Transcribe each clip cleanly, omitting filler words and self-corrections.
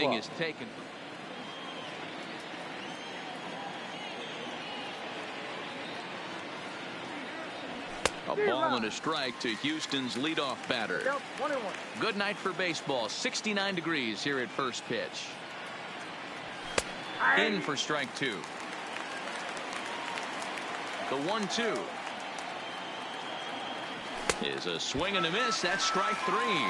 inning is taken. A ball and a strike to Houston's leadoff batter. Good night for baseball. 69 degrees here at first pitch. In for strike two. The 1-2 is a swing and a miss. That's strike three.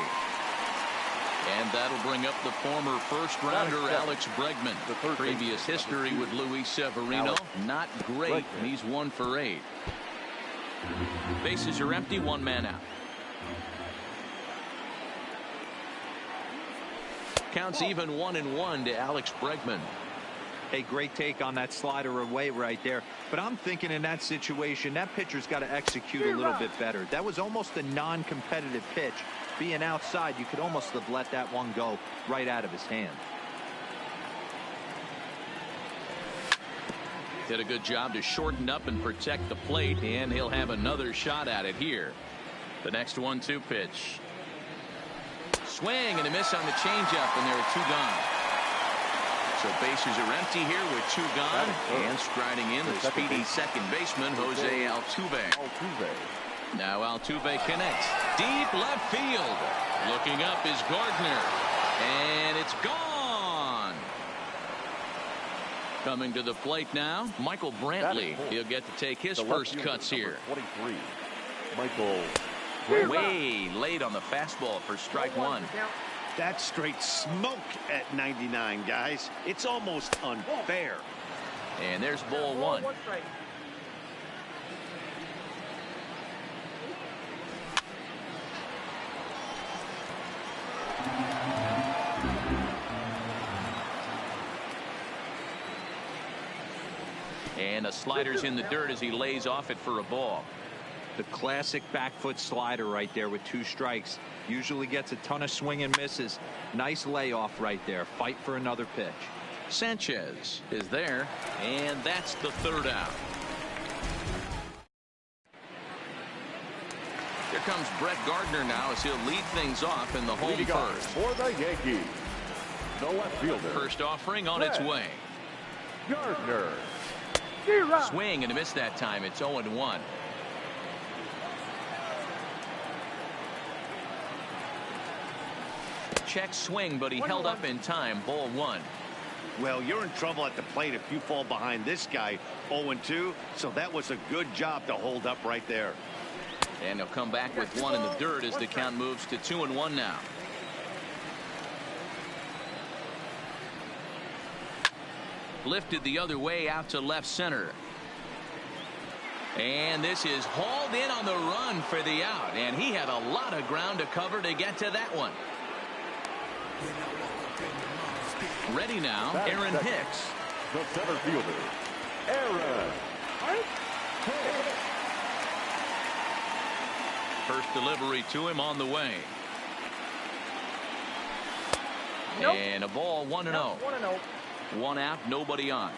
And that'll bring up the former first-rounder Alex Bregman. Previous history with Luis Severino, not great. He's 1 for 8. Bases are empty, one man out. Counts even 1-1 to Alex Bregman. A great take on that slider away right there. But I'm thinking in that situation, that pitcher's got to execute a little bit better. That was almost a non-competitive pitch. Being outside, you could almost have let that one go right out of his hand. Did a good job to shorten up and protect the plate, and he'll have another shot at it here. The next 1-2 pitch. Swing and a miss on the changeup, and there are 2 gone. So bases are empty here with 2 gone, and striding in the speedy second baseman Jose Altuve. Now Altuve connects deep left field. Looking up is Gardner, and it's gone. Coming to the plate now, Michael Brantley. He'll get to take his first cuts here. 23, Michael. Way late on the fastball for strike one. That's straight smoke at 99, guys. It's almost unfair. And there's ball one. And a slider's in the dirt as he lays off it for a ball. The classic back foot slider right there with 2 strikes. Usually gets a ton of swing and misses. Nice layoff right there. Fight for another pitch. Sanchez is there, and that's the 3rd out. Here comes Brett Gardner now as he'll lead things off in the home first. For the Yankees, the left fielder. First offering on its way. Gardner. Swing and a miss that time. It's 0-1. Check swing, but he held up in time. Ball one. Well, you're in trouble at the plate if you fall behind this guy 0-2. So that was a good job to hold up right there. And he'll come back with one in the dirt as the count moves to 2-1 now. Lifted the other way out to left center. And this is hauled in on the run for the out. And he had a lot of ground to cover to get to that one. Ready now, Aaron Hicks. The center fielder, Aaron Hicks. First delivery to him on the way. And a ball 1-0. 1 out, nobody on.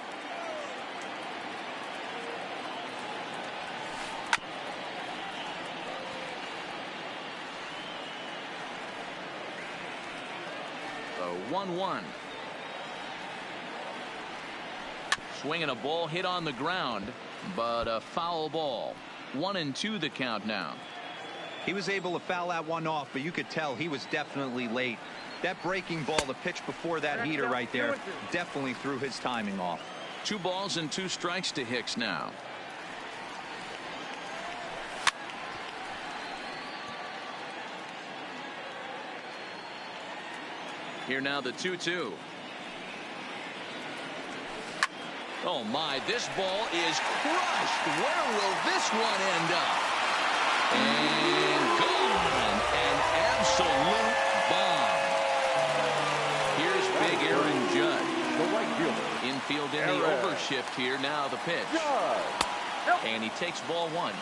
The 1-1. Swinging a ball hit on the ground, but a foul ball. 1-2 the count now. He was able to foul that one off, but you could tell he was definitely late. That breaking ball, the pitch before that heater right there, definitely threw his timing off. 2 balls and 2 strikes to Hicks now. Here now the 2-2. Oh my, this ball is crushed. Where will this one end up? And gone. An absolute bomb. Here's big Aaron Judge. The right fielder. Infield in the overshift here. Now the pitch. And he takes ball one.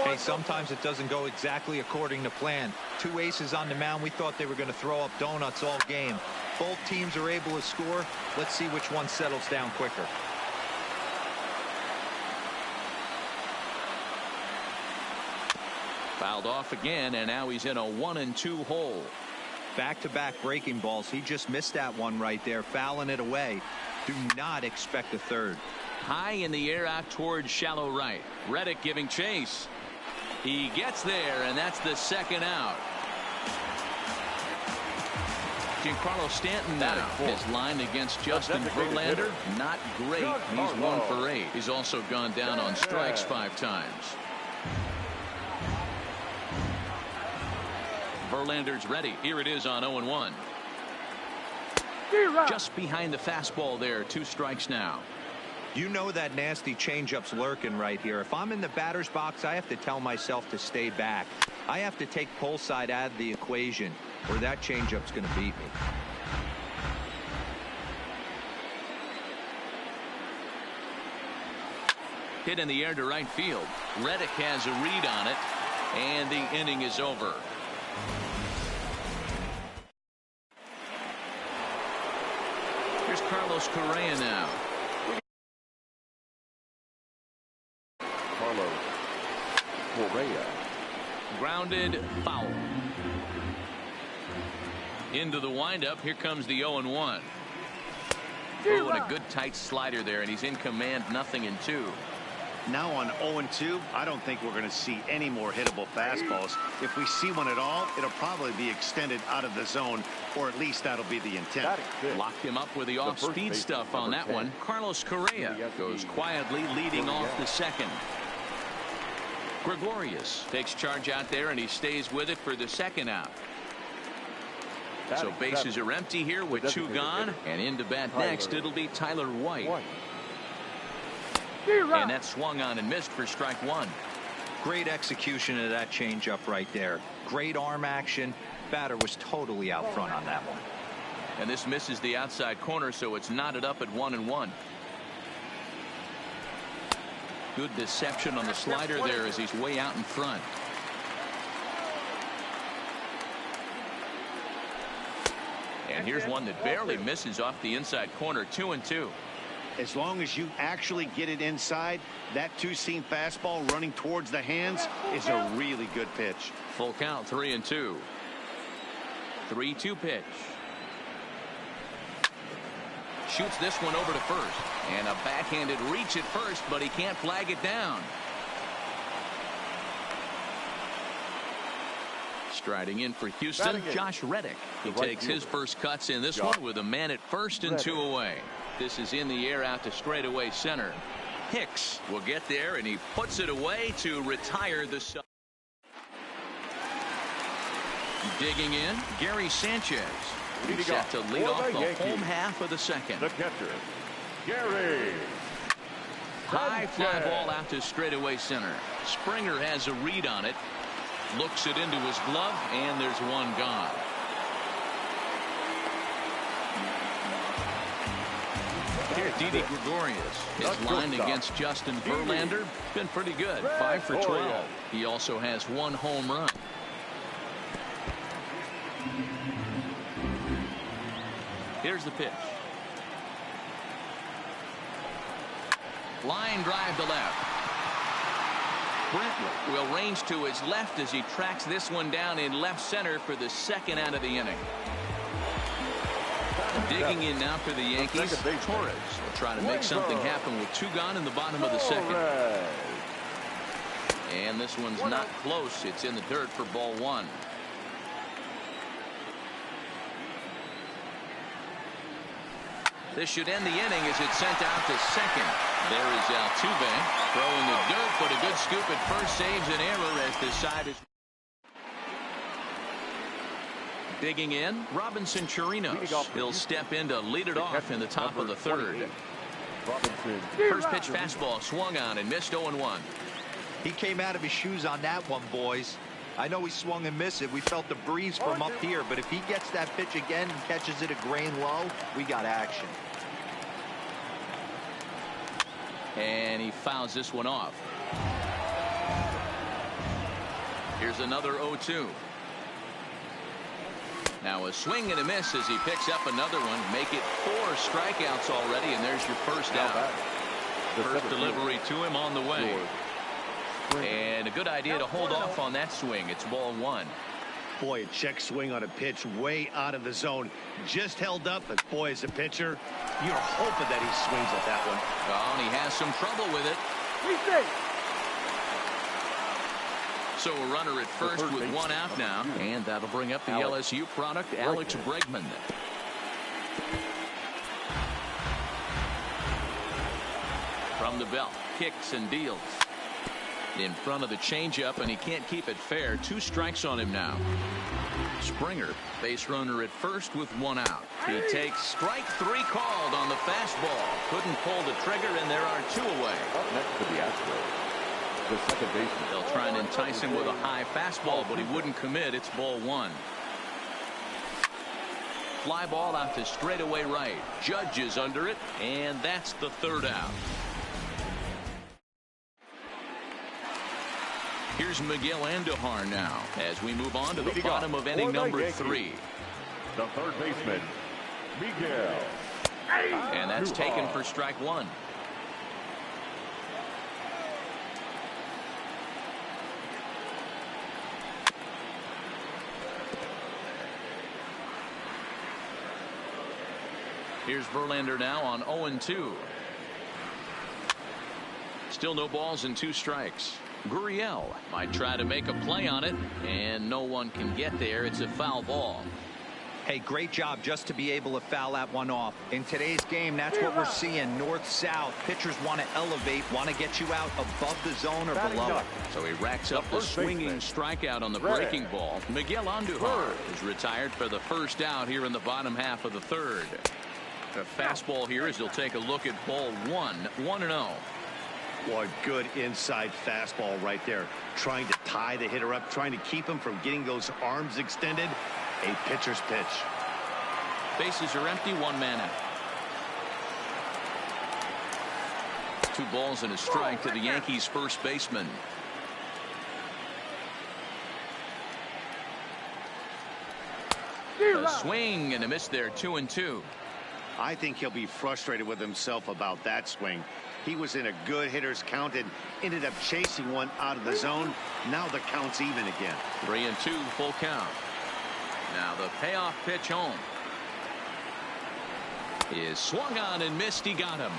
Hey, sometimes it doesn't go exactly according to plan. 2 aces on the mound. We thought they were going to throw up donuts all game. Both teams are able to score. Let's see which one settles down quicker. Fouled off again, and now he's in a 1-2 hole. Back-to-back breaking balls. He just missed that one right there, fouling it away. Do not expect a third. High in the air out towards shallow right. Reddick giving chase. He gets there, and that's the second out. Giancarlo Stanton now is lined against Justin Verlander. Not great. He's 1 for 8. He's also gone down on strikes 5 times. Verlander's ready. Here it is on 0-1. Just behind the fastball there. 2 strikes now. You know that nasty changeup's lurking right here. If I'm in the batter's box, I have to tell myself to stay back. I have to take pull side out of the equation, or that changeup's going to beat me. Hit in the air to right field. Reddick has a read on it, and the inning is over. Here's Carlos Correa now. Carlos Correa. Grounded foul. Into the windup. Here comes the 0-1. Oh, and a good tight slider there, and he's in command. 0-2. Now on 0-2, I don't think we're going to see any more hittable fastballs. If we see one at all, it'll probably be extended out of the zone, or at least that'll be the intent. Locked him up with the off-speed stuff on that one. Carlos Correa goes quietly leading off the second. Gregorius takes charge out there, and he stays with it for the second out. So bases are empty here with 2 gone, and into bat next it'll be Tyler White. And that swung on and missed for strike 1. Great execution of that changeup right there. Great arm action. Batter was totally out front on that one. And this misses the outside corner, so it's knotted up at 1-1. Good deception on the slider there as he's way out in front. And here's one that barely misses off the inside corner. 2-2. As long as you actually get it inside, that 2-seam fastball running towards the hands is a really good pitch. Full count. 3-2. 3-2 pitch. Shoots this one over to first, and a backhanded reach at first, but he can't flag it down. Striding in for Houston, Josh Reddick. He takes his first cuts in this one with a man at first and 2 away. This is in the air out to straightaway center. Hicks will get there, and he puts it away to retire the sub. Digging in, Gary Sanchez. He's set to lead off the home half of the second. The catcher, Gary. High fly ball out to straightaway center. Springer has a read on it. Looks it into his glove, and there's one gone. Here's Didi Gregorius. His line against Justin Verlander been pretty good. 5 for 12. He also has 1 home run. Here's the pitch. Line drive to left. Brentwood will range to his left as he tracks this one down in left center for the second out of the inning. Digging in now for the Yankees, Torres will try to make something happen with 2 gone in the bottom of the second. And this one's not close. It's in the dirt for ball 1. This should end the inning as it's sent out to second. There is Altuve throwing the dirt, but a good scoop at first saves an error as this side is. Digging in, Robinson Chirinos. He'll step in to lead it off in the top of the third. First pitch fastball swung on and missed 0-1. He came out of his shoes on that one, boys. I know he swung and missed it. We felt the breeze from up here, but if he gets that pitch again and catches it a grain low, we got action. And he fouls this one off. Here's another 0-2. Now a swing and a miss as he picks up another one. Make it 4 strikeouts already, and there's your first out. First delivery to him on the way. And a good idea to hold off on that swing. It's ball 1. Boy, a check swing on a pitch way out of the zone. Just held up, but boy, as a pitcher, you're hoping that he swings at that one. Oh, and he has some trouble with it. So a runner at first with one out now, and that'll bring up the LSU product, Alex Bregman. From the belt, kicks and deals. In front of the changeup, and he can't keep it fair. 2 strikes on him now. Springer, base runner at first with one out. He takes strike 3 called on the fastball. Couldn't pull the trigger, and there are 2 away. Up next to the Astros, the second baseman. They'll try and entice him with a high fastball, but he wouldn't commit. It's ball 1. Fly ball out to straightaway right. Judge is under it, and that's the 3rd out. Here's Miguel Andujar now as we move on to the bottom of inning number 3. The third baseman, Miguel. And that's taken for strike 1. Here's Verlander now on 0-2. Still no balls and 2 strikes. Gurriel might try to make a play on it, and no one can get there. It's a foul ball. Hey, great job just to be able to foul that one off. In today's game, that's what we're seeing. North-south. Pitchers want to elevate, want to get you out above the zone or below it. So he racks up the swinging strikeout on the breaking ball. Miguel Andujar is retired for the first out here in the bottom half of the 3rd. A fastball here as he'll take a look at ball 1. 1-0. Boy, good inside fastball right there. Trying to tie the hitter up, trying to keep him from getting those arms extended. A pitcher's pitch. Bases are empty, 1 man out. 2 balls and a strike to the Yankees first baseman. A swing and a miss there, 2-2. I think he'll be frustrated with himself about that swing. He was in a good hitter's count and ended up chasing one out of the zone. Now the count's even again. 3-2, full count. Now the payoff pitch home is swung on and missed. He got him.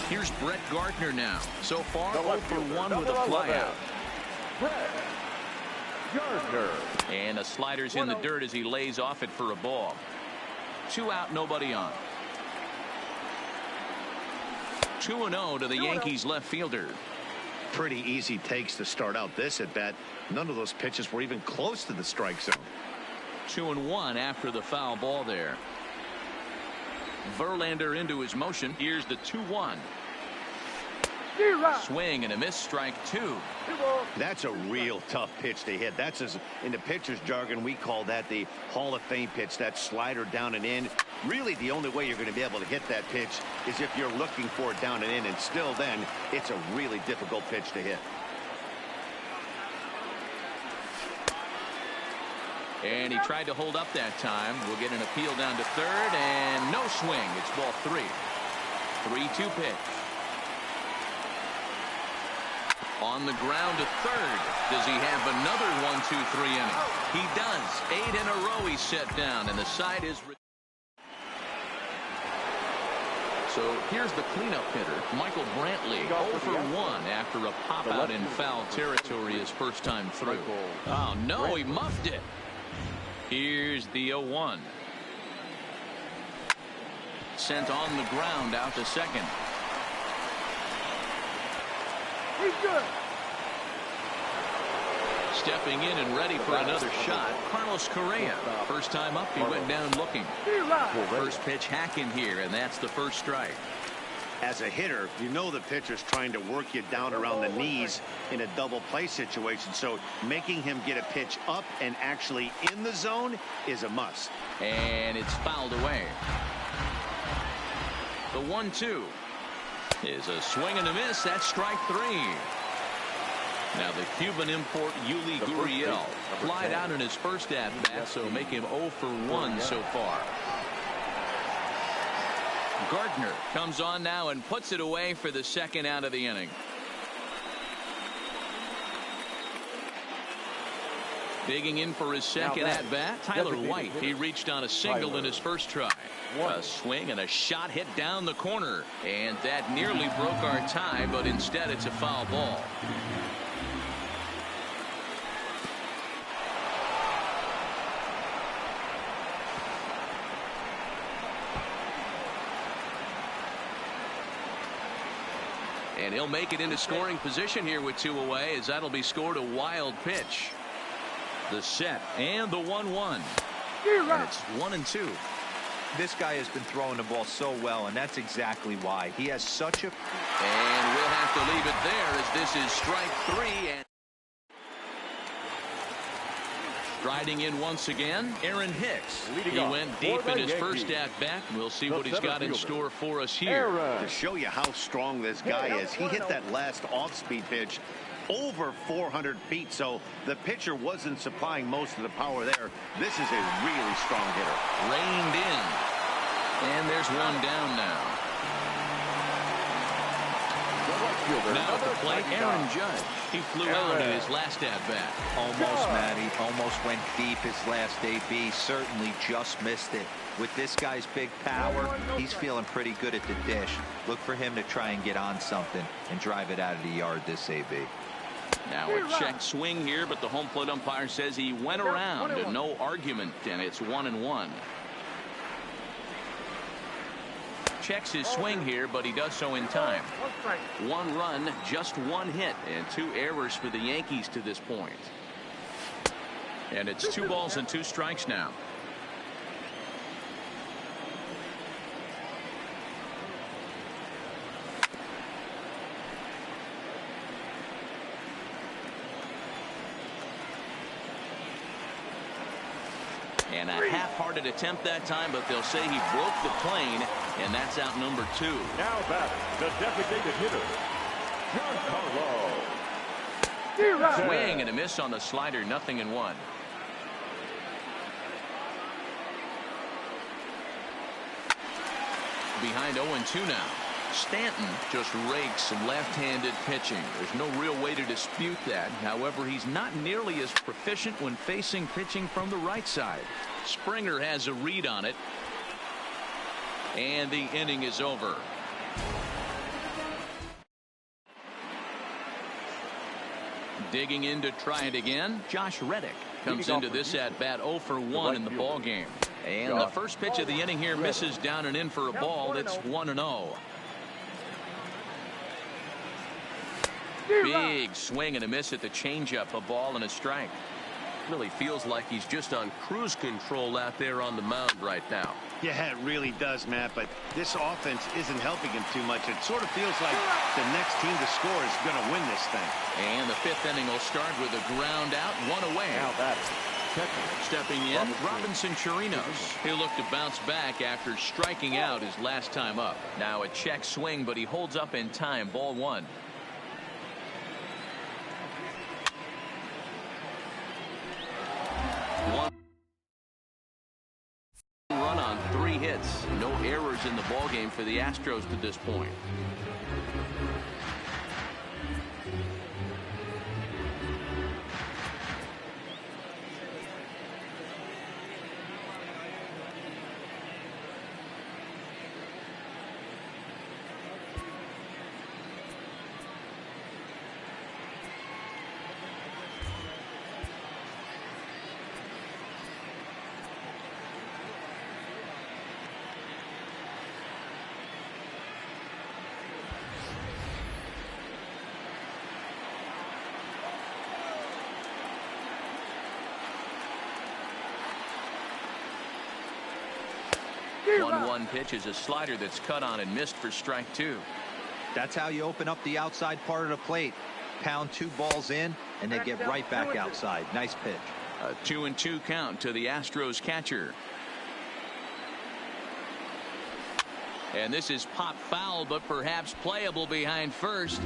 Here's Brett Gardner now. So far 0 for 1 with a flyout. Brett Gardner. And a slider's in the dirt as he lays off it for a ball. 2 out, nobody on. 2-0 to the Yankees left fielder. Pretty easy takes to start out this at bat. None of those pitches were even close to the strike zone. 2-1 after the foul ball there. Verlander into his motion. Here's the 2-1. Swing and a miss, strike 2. That's a real tough pitch to hit. That's, as in the pitcher's jargon, we call that the Hall of Fame pitch. That slider down and in. Really, the only way you're going to be able to hit that pitch is if you're looking for it down and in, and still then, it's a really difficult pitch to hit. And he tried to hold up that time. We'll get an appeal down to 3rd, and no swing. It's ball 3. 3-2 pitch. On the ground to 3rd. Does he have another 1-2-3 inning? He does. 8 in a row he's set down, and the side is. So here's the cleanup hitter, Michael Brantley, 0 for 1 after a pop out in foul territory his first time through. Oh no, he muffed it. Here's the 0-1. Sent on the ground out to 2nd. He's good. Stepping in and ready for another shot, Carlos Correa. First time up, he went down looking. First pitch hack in here, and that's the first strike. As a hitter, you know the pitcher's trying to work you down around the knees in a double play situation, so making him get a pitch up and actually in the zone is a must. And it's fouled away. The 1-2 is a swing and a miss. That's strike 3. Now the Cuban import Yuli Gurriel flied out in his first at-bat, so make him 0 for 1 so far. Gardner comes on now and puts it away for the 2nd out of the inning. Digging in for his second at bat, Tyler White. He reached on a single in his first try. A swing and a shot hit down the corner, and that nearly broke our tie, but instead it's a foul ball. And he'll make it into scoring position here with 2 away, as that'll be scored a wild pitch. The set and the 1-1. And it's 1-2. This guy has been throwing the ball so well, and that's exactly why. He has such a... And we'll have to leave it there, as this is strike 3. And striding in once again, Aaron Hicks. He went deep in his first at-bat. We'll see what he's got in store for us here. To show you how strong this guy is, he hit that last off-speed pitch over 400 feet, so the pitcher wasn't supplying most of the power there. This is a really strong hitter. Reined in. And there's one down now. Now at the plate, Aaron Judge. He flew out in his last at-bat. Almost, Matty. Almost went deep his last AB. Certainly just missed it. With this guy's big power, he's feeling pretty good at the dish. Look for him to try and get on something and drive it out of the yard this AB. Now a check swing here, but the home plate umpire says he went around, and no argument, and it's 1-1. Checks his swing here, but he does so in time. 1 run, just 1 hit, and 2 errors for the Yankees to this point. And it's 2 balls and 2 strikes now. And a half-hearted attempt that time, but they'll say he broke the plane, and that's out number 2. Now batting, the designated hitter, Giancarlo. Swing and a miss on the slider, 0-1. Behind 0-2 now. Stanton just rakes some left-handed pitching. There's no real way to dispute that. However, he's not nearly as proficient when facing pitching from the right side. Springer has a read on it. And the inning is over. Digging in to try it again, Josh Reddick comes into this at-bat 0 for 1 in the ball game. And the first pitch of the inning here misses down and in for a ball. It's 1-0. Big swing and a miss at the changeup, a ball and a strike. Really feels like he's just on cruise control out there on the mound right now. Yeah, it really does, Matt, but this offense isn't helping him too much. It sort of feels like the next team to score is going to win this thing. And the 5th inning will start with a ground out, 1 away. Now batting, stepping in, Robinson Chirinos. He'll look to bounce back after striking out his last time up. Now a check swing, but he holds up in time. Ball 1. One run on 3 hits. No errors in the ballgame for the Astros to this point. One pitch is a slider that's cut on and missed for strike 2. That's how you open up the outside part of the plate. Pound 2 balls in, and they get right back outside. Nice pitch. A 2-2 count to the Astros catcher. And this is pop foul, but perhaps playable behind first.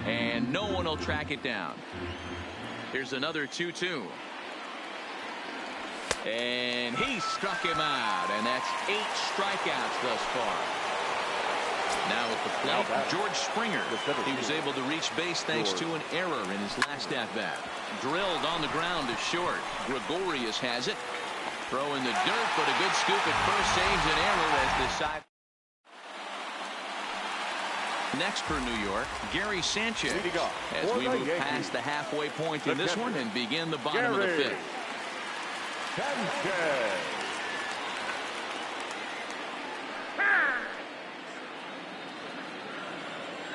And no one will track it down. Here's another 2-2. And he struck him out, and that's 8 strikeouts thus far. Now at the plate, George Springer. He was able to reach base thanks to an error in his last at-bat. Drilled on the ground to short. Gregorius has it. Throw in the dirt, but a good scoop at first saves an error as the side. Next for New York, Gary Sanchez, as we move past the halfway point in this one and begin the bottom of the fifth.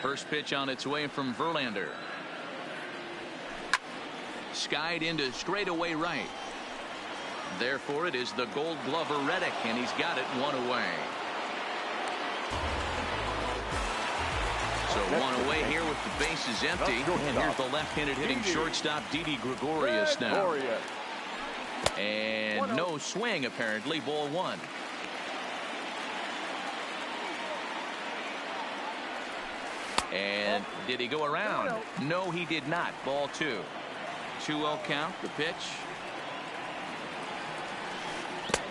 First pitch on its way from Verlander. Skied into straightaway right. Therefore, it is the Gold Glover Reddick, and he's got it one away. So one away here with the bases empty. And here's the left-handed hitting shortstop, Didi Gregorius now. And no swing, apparently. Ball one. And did he go around? No, he did not. Ball two. 2-0 count. The pitch.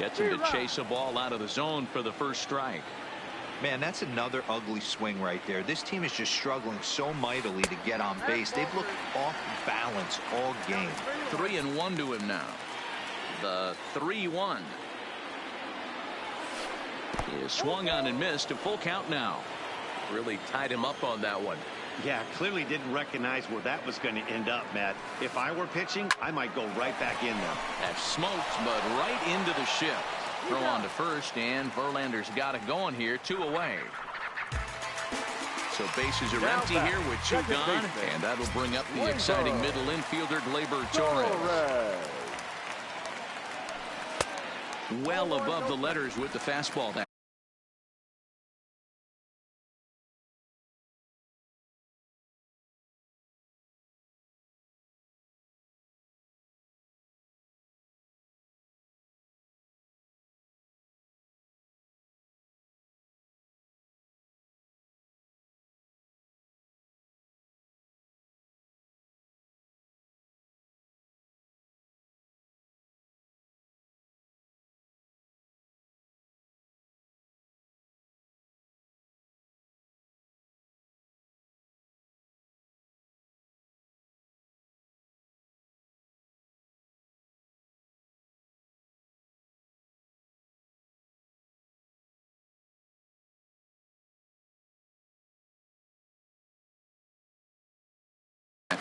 Gets him to chase a ball out of the zone for the first strike. Man, that's another ugly swing right there. This team is just struggling so mightily to get on base. They've looked off balance all game. 3-1 to him now. The 3-1. He is swung on and missed. A full count now. Really tied him up on that one. Yeah, clearly didn't recognize where that was going to end up, Matt. If I were pitching, I might go right back in there. That smoked, but right into the shift. Throw on to first, and Verlander's got it going here. 2 away. So bases are empty here with 2 gone, and that'll bring up the exciting middle infielder, Gleyber Torres. Well above the letters with the fastball.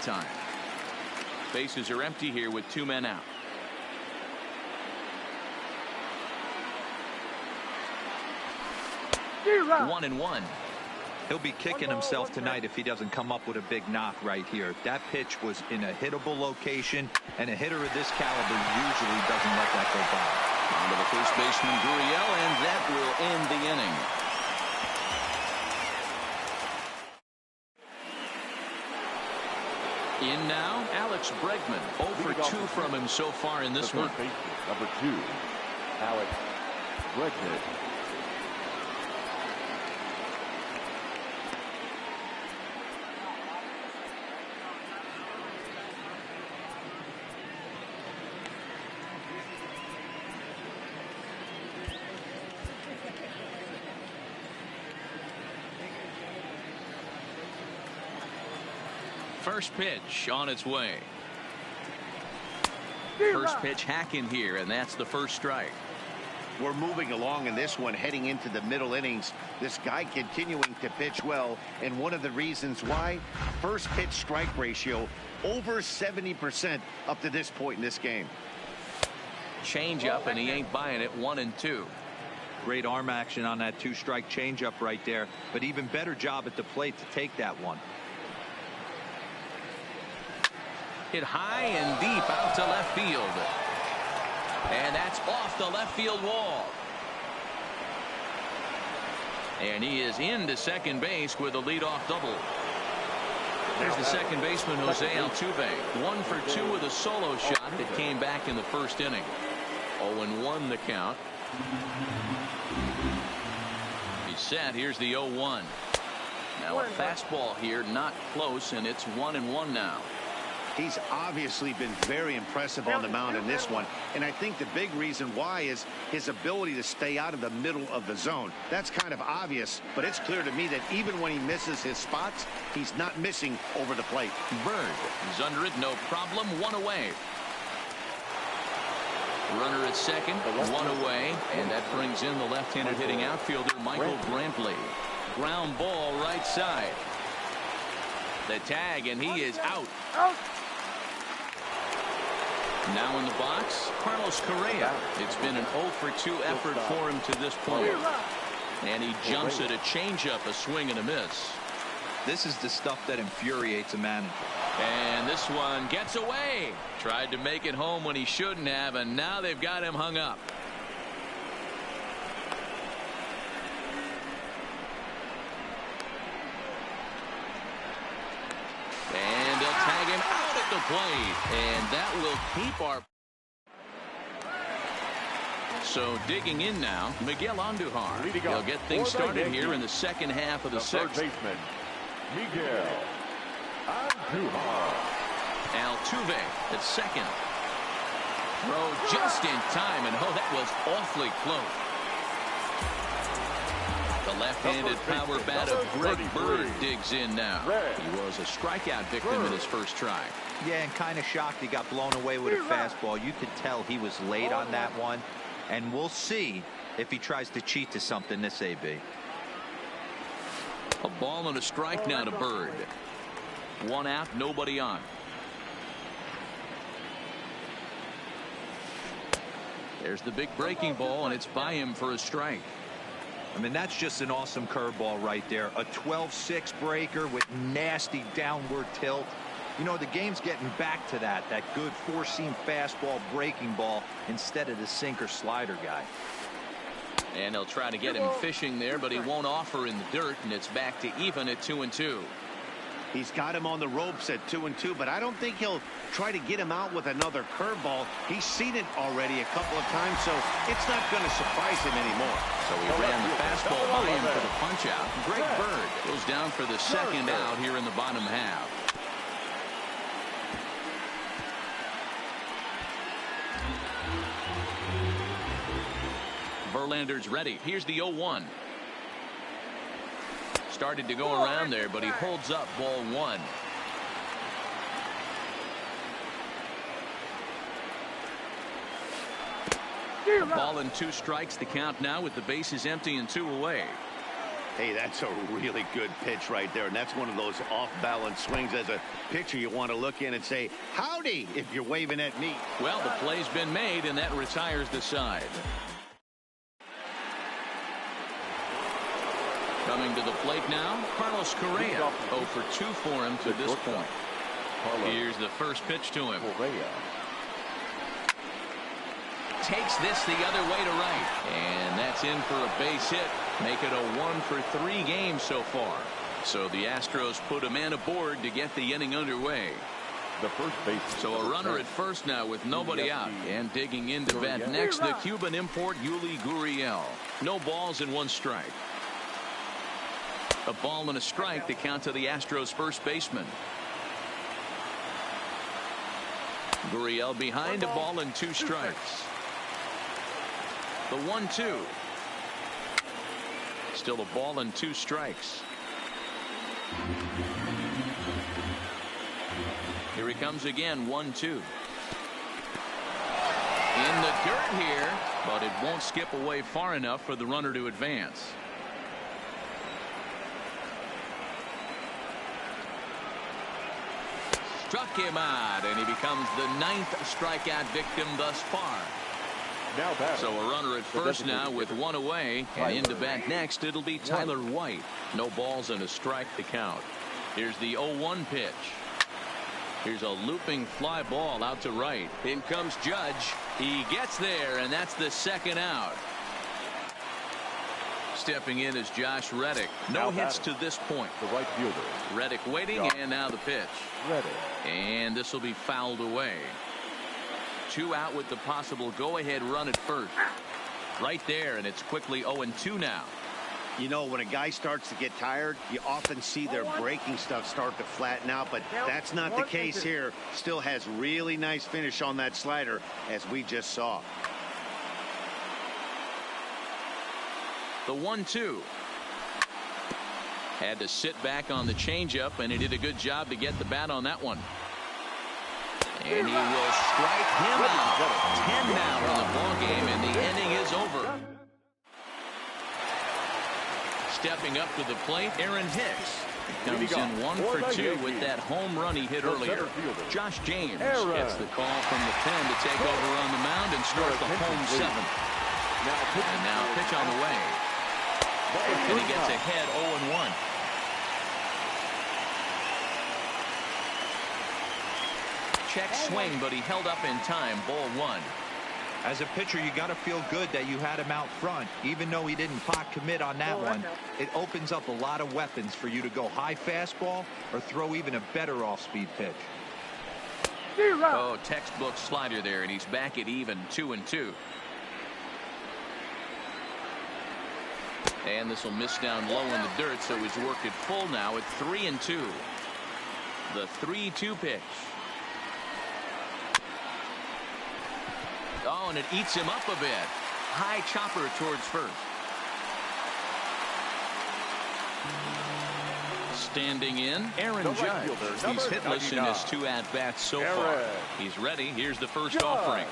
Time. Bases are empty here with 2 men out. Zero. 1-1. He'll be kicking himself tonight if he doesn't come up with a big knock right here. That pitch was in a hittable location, and a hitter of this caliber usually doesn't let that go by. On to the first baseman, Gurriel, and that will end the inning. In now, Alex Bregman. 0 for 2 from him so far in this one. Number 2, Alex Bregman. First pitch on its way. First pitch hack in here, and that's the first strike. We're moving along in this one, heading into the middle innings. This guy continuing to pitch well, and one of the reasons why, first pitch strike ratio over 70% up to this point in this game. Change up, and he ain't buying it. 1-2. Great arm action on that 2-strike changeup right there, but even better job at the plate to take that one. Hit high and deep out to left field. And that's off the left field wall. And he is into second base with a leadoff double. There's the second baseman, Jose Altuve. 1 for 2 with a solo shot that came back in the first inning. 0-1 the count. He's set. Here's the 0-1. Now a fastball here, not close, and it's 1-1 now. He's obviously been very impressive on the mound in this one, and I think the big reason why is his ability to stay out of the middle of the zone. That's kind of obvious, but it's clear to me that even when he misses his spots, he's not missing over the plate. Bird is under it, no problem, one away. Runner at second, one away, and that brings in the left-handed hitting outfielder Michael Brantley. Ground ball right side. The tag, and he is out. Now in the box, Carlos Correa. It's been an 0-for-2 effort for him to this point. And he jumps at a changeup, a swing and a miss. This is the stuff that infuriates a manager. And this one gets away. Tried to make it home when he shouldn't have, and now they've got him hung up. And they'll tag him out at the plate. And that will keep our... So digging in now, Miguel Andujar. He'll get things started here in the second half of the sixth. Baseman, Miguel Andujar. Altuve at second. Throw just in time, and oh, that was awfully close. The left-handed power bat of Greg Bird digs in now. He was a strikeout victim in his first try. Yeah, and kind of shocked he got blown away with a fastball. You could tell he was late on that one, and we'll see if he tries to cheat to something this AB. A ball and a strike now to Bird. One out, nobody on. There's the big breaking ball, and it's by him for a strike. I mean, that's just an awesome curveball right there. A 12-6 breaker with nasty downward tilt. You know, the game's getting back to that good four-seam fastball breaking ball instead of the sinker slider guy. And they'll try to get him fishing there, but he won't offer in the dirt, and it's back to even at 2-2. He's got him on the ropes at 2-2, but I don't think he'll try to get him out with another curveball. He's seen it already a couple of times, so it's not going to surprise him anymore. So he ran the fastball by him for the punch-out. Greg Bird goes down for the second out here in the bottom half. Verlander's ready. Here's the 0-1. Started to go around there, but he holds up ball one. A ball and two strikes, the count now with the bases empty and two away. Hey, that's a really good pitch right there, and that's one of those off-balance swings. As a pitcher, you want to look in and say, howdy, if you're waving at me. Well, the play's been made, and that retires the side. Coming to the plate now, Carlos Correa. 0-for-2 for him to this point. Here's the first pitch to him. Takes this the other way to right. And that's in for a base hit. Make it a 1-for-3 game so far. So the Astros put a man aboard to get the inning underway. The first base. So a runner at first now with nobody out. And digging in to bat next, the Cuban import Yuli Gurriel. No balls and one strike. A ball and a strike, the count to the Astros first baseman. Gurriel behind, a ball and two strikes. The 1-2. Still a ball and two strikes. Here he comes again, 1-2. In the dirt here, but it won't skip away far enough for the runner to advance. Struck him out, and he becomes the 9th strikeout victim thus far. So a runner at first now with one away, and in to bat next, it'll be Tyler White. No balls and a strike to count. Here's the 0-1 pitch. Here's a looping fly ball out to right. In comes Judge. He gets there, and that's the second out. Stepping in is Josh Reddick. No hits to this point. The right fielder. Reddick waiting, and now the pitch. Reddick. And this will be fouled away. 2 out with the possible go-ahead run at first. Right there, and it's quickly 0-2 now. You know, when a guy starts to get tired, you often see their breaking stuff start to flatten out, but that's not the case here. Still has really nice finish on that slider, as we just saw. The 1-2. Had to sit back on the changeup, and he did a good job to get the bat on that one. And he will strike him out. 10 now in the ball game, and the inning is over. Stepping up to the plate, Aaron Hicks comes in 1 for 2 with that home run he hit earlier. Josh James gets the call from the pen to take over on the mound and start the home 7th. And now a pitch on the way. And he gets ahead 0-1. Check swing, but he held up in time. Ball 1. As a pitcher, you got to feel good that you had him out front. Even though he didn't pot commit on that one, it opens up a lot of weapons for you to go high fastball or throw even a better off-speed pitch. Oh, textbook slider there, and he's back at even 2-2. And this will miss down low in the dirt, so he's worked it full now at 3-2. The 3-2 pitch. Oh, and it eats him up a bit. High chopper towards first. Standing in, Aaron Judge. He's hitless in his 2 at-bats so far. He's ready. Here's the first offering.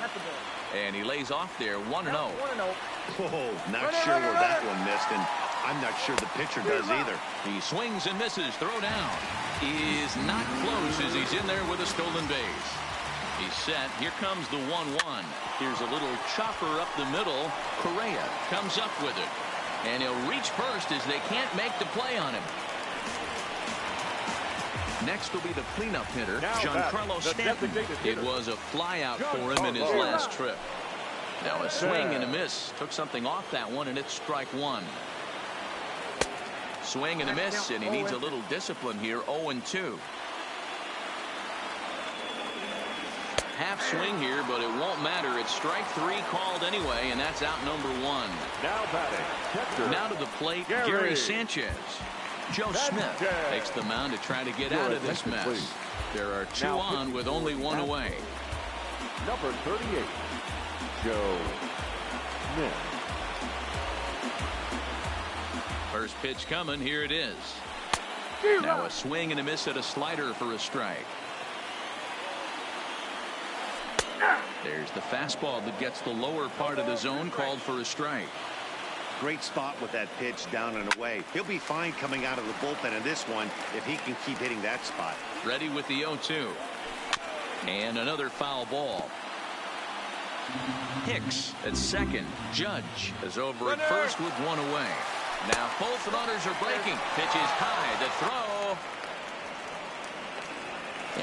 And he lays off there 1-0. Oh, not sure where that one missed, and I'm not sure the pitcher does either. He swings and misses. Throw down. Is not close as he's in there with a stolen base. He's set. Here comes the 1-1. Here's a little chopper up the middle. Correa comes up with it. And he'll reach first as they can't make the play on him. Next will be the cleanup hitter, Giancarlo Stanton. It was a flyout for him in his last trip. Now a swing and a miss. Took something off that one, and it's strike 1. Swing and a miss, and he needs a little discipline here. 0-2. Half swing here, but it won't matter. It's strike 3 called anyway, and that's out number 1. Now batting. Now to the plate, Gary Sanchez. Joe Smith takes the mound to try to get out of this mess. There are 2 on with only 1 away. Number 38, Joe Smith. First pitch coming. Here it is. Now a swing and a miss at a slider for a strike. There's the fastball that gets the lower part of the zone, called for a strike. Great spot with that pitch down and away. He'll be fine coming out of the bullpen in this one if he can keep hitting that spot. Ready with the 0-2. And another foul ball. Hicks at second. Judge is over at first with 1 away. Now both runners are breaking. Pitch is high. The throw.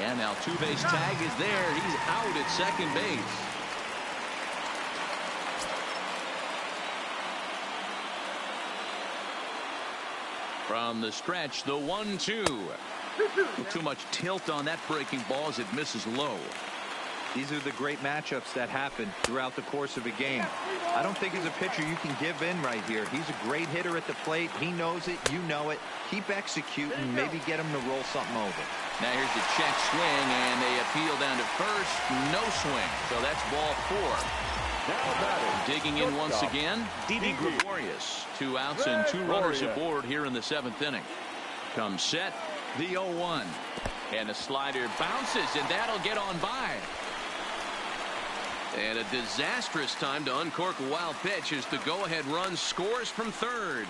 And now 2-base tag is there. He's out at second base. From the stretch, the 1-2. Too much tilt on that breaking ball as it misses low. These are the great matchups that happen throughout the course of a game. I don't think as a pitcher you can give in right here. He's a great hitter at the plate. He knows it. You know it. Keep executing. Maybe get him to roll something over. Now here's the check swing, and they appeal down to first. No swing. So that's ball 4. Digging in once again, Didi Gregorius. 2 outs and 2 runners aboard here in the 7th inning. Comes set, the 0-1. And a slider bounces, and that'll get on by. And a disastrous time to uncork a wild pitch as the go-ahead run scores from third.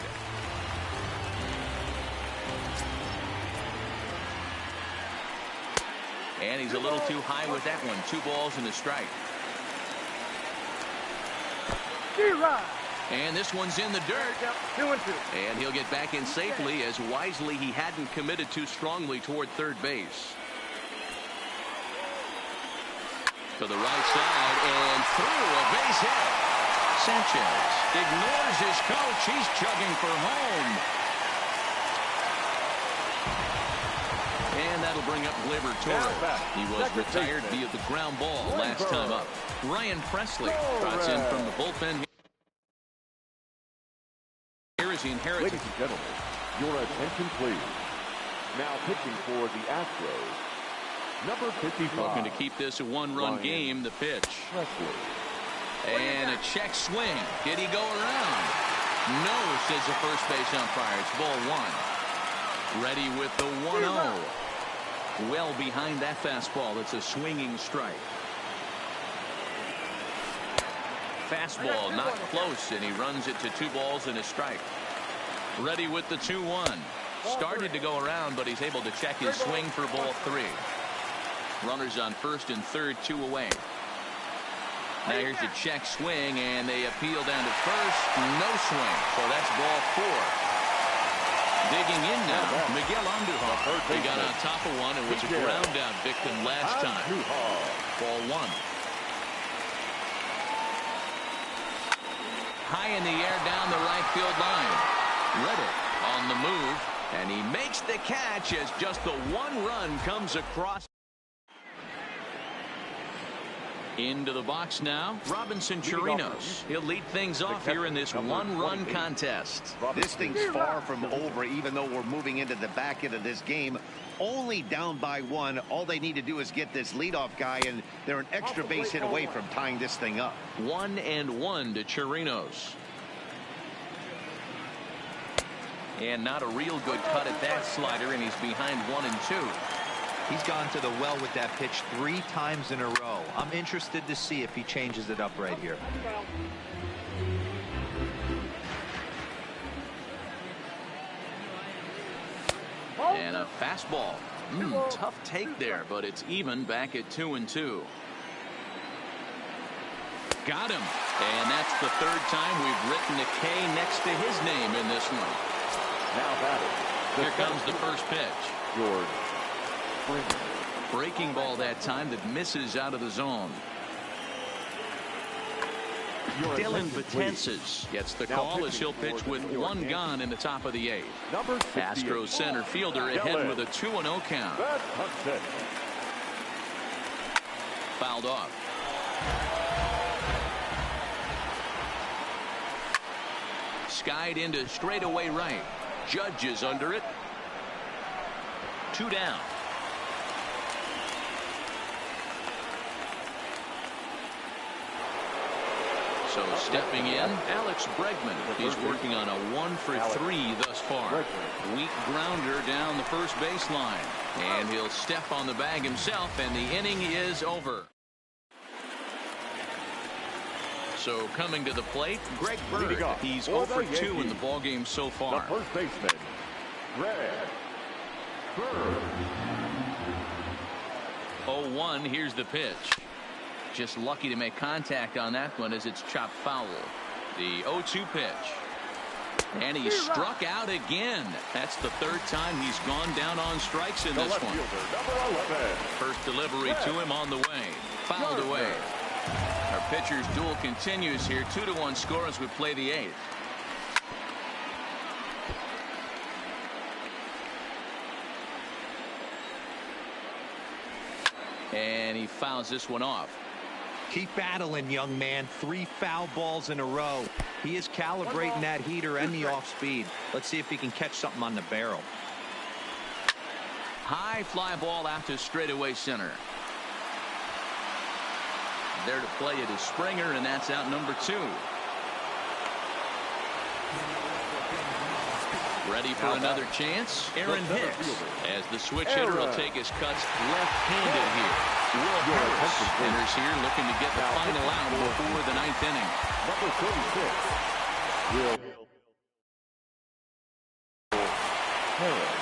And he's a little too high with that one. 2 balls and a strike. And this one's in the dirt. 2-2. And he'll get back in safely, as wisely he hadn't committed too strongly toward third base. To the right side and through, a base hit. Sanchez ignores his coach. He's chugging for home. And that'll bring up Gleyber Torres. He was retired via the ground ball last time up. Ryan Presley trots in from the bullpen. Here as he inherits. Ladies and gentlemen, your attention please. Now pitching for the Astros, number 55. Looking to keep this a one-run game. The pitch. Presley. And a check swing. Did he go around? No, says the first base umpire. It's ball one. Ready with the 1-0. Well behind that fastball. It's a swinging strike. Fastball not close, and he runs it to 2 balls and a strike. Ready with the 2-1. Started to go around, but he's able to check his swing for ball 3. Runners on first and third, 2 away. Now here's a check swing, and they appeal down to first. No swing, so that's ball 4. Digging in now, Miguel Andujar. He got on top of one and was a ground out victim last time. Ball 1. High in the air down the right field line. Reddick on the move, and he makes the catch as just the 1 run comes across. Into the box now, Robinson Chirinos. He'll lead things off here in this 1-run contest. This thing's far from over, even though we're moving into the back end of this game. Only down by 1. All they need to do is get this leadoff guy, and they're an extra base hit away from tying this thing up. 1-1 to Chirinos. And not a real good cut at that slider, and he's behind 1-2. He's gone to the well with that pitch 3 times in a row. I'm interested to see if he changes it up right here. And a fastball. Tough take there, but it's even back at 2-2. Got him. And that's the 3rd time we've written a K next to his name in this one. Now batting. Here comes the first pitch. George. Breaking ball that time that misses out of the zone. Dylan Betances gets the call as he'll pitch with 1 gone in the top of the 8th. Astros center fielder ahead with a 2-0 count. Fouled off. Skied into straightaway right. Judge is under it. 2 down. So stepping in, Alex Bregman. He's working on a 1-for-3 thus far. Weak grounder down the first baseline. And he'll step on the bag himself, and the inning is over. So coming to the plate, Greg Bird. He's 0-for-2 in the ballgame so far. The first baseman, Greg Bird. 0-1, here's the pitch. Just lucky to make contact on that one as it's chopped foul. The 0-2 pitch. And he struck out again. That's the 3rd time he's gone down on strikes in this one. First delivery to him on the way. Fouled away. Our pitcher's duel continues here. 2-1 score as we play the 8th. And he fouls this one off. Keep battling, young man. 3 foul balls in a row. He is calibrating that heater and the off speed. Let's see if he can catch something on the barrel. High fly ball out to straightaway center. There to play it is Springer, and that's out number 2. Ready for another chance? Aaron Hicks, as the switch hitter will take his cuts left-handed here. Will Harris enters here looking to get the final out before the 9th inning. Number 36, Will Harris.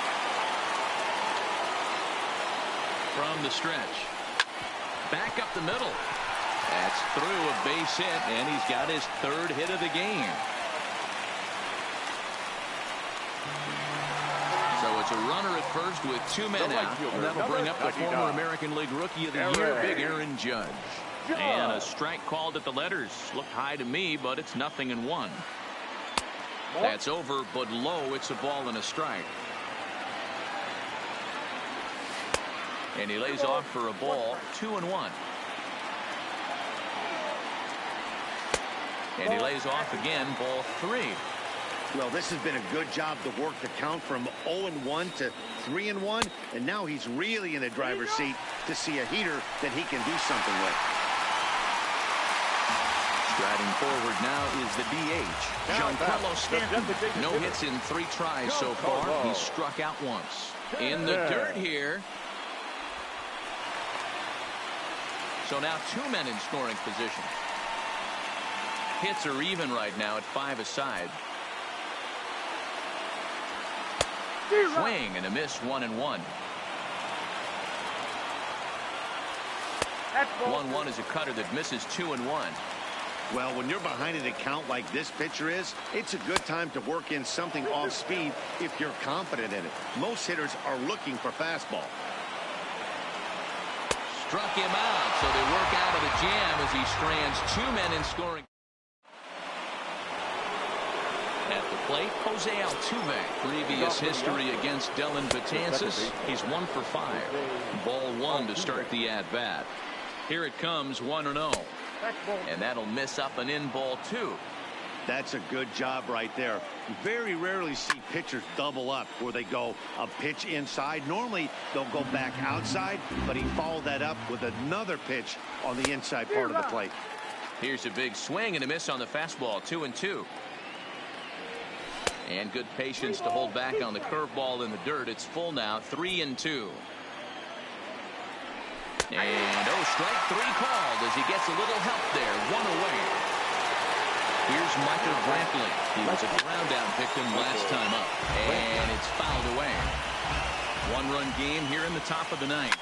From the stretch. Back up the middle. That's through a base hit, and he's got his 3rd hit of the game. So it's a runner at first with 2 men out, and that'll bring up the former American League Rookie of the Year, Big Aaron Judge. And a strike called at the letters. Looked high to me, but it's 0-1. That's over, but low. It's a ball and a strike. And he lays off for a ball. 2-1. And he lays off again, ball 3. Well, this has been a good job to work the count from 0-1 to 3-1, and now he's really in the driver's seat to see a heater that he can do something with. Striding forward now is the DH, Giancarlo Stanton. No hits in 3 tries so far. He's struck out once. In the dirt here. So now 2 men in scoring position. Hits are even right now at 5 aside. Swing and a miss, 1-1. 1-1 is a cutter that misses 2-1. Well, when you're behind an account like this pitcher is, it's a good time to work in something off speed if you're confident in it. Most hitters are looking for fastball. Struck him out, so they work out of the jam as he strands 2 men in scoring. At the plate, Jose Altuve. Previous history against Dellin Betances. He's 1 for 5. Ball 1 to start the at-bat. Here it comes, 1-0. And that'll miss up and in ball 2. That's a good job right there. You very rarely see pitchers double up where they go a pitch inside. Normally, they'll go back outside, but he followed that up with another pitch on the inside part of the plate. Here's a big swing and a miss on the fastball, 2-2. And good patience to hold back on the curveball in the dirt. It's full now, 3-2. And strike 3 called as he gets a little help there, 1 away. Here's Michael Brantley. He was a ground down victim last time up. And it's fouled away. 1-run game here in the top of the 9th.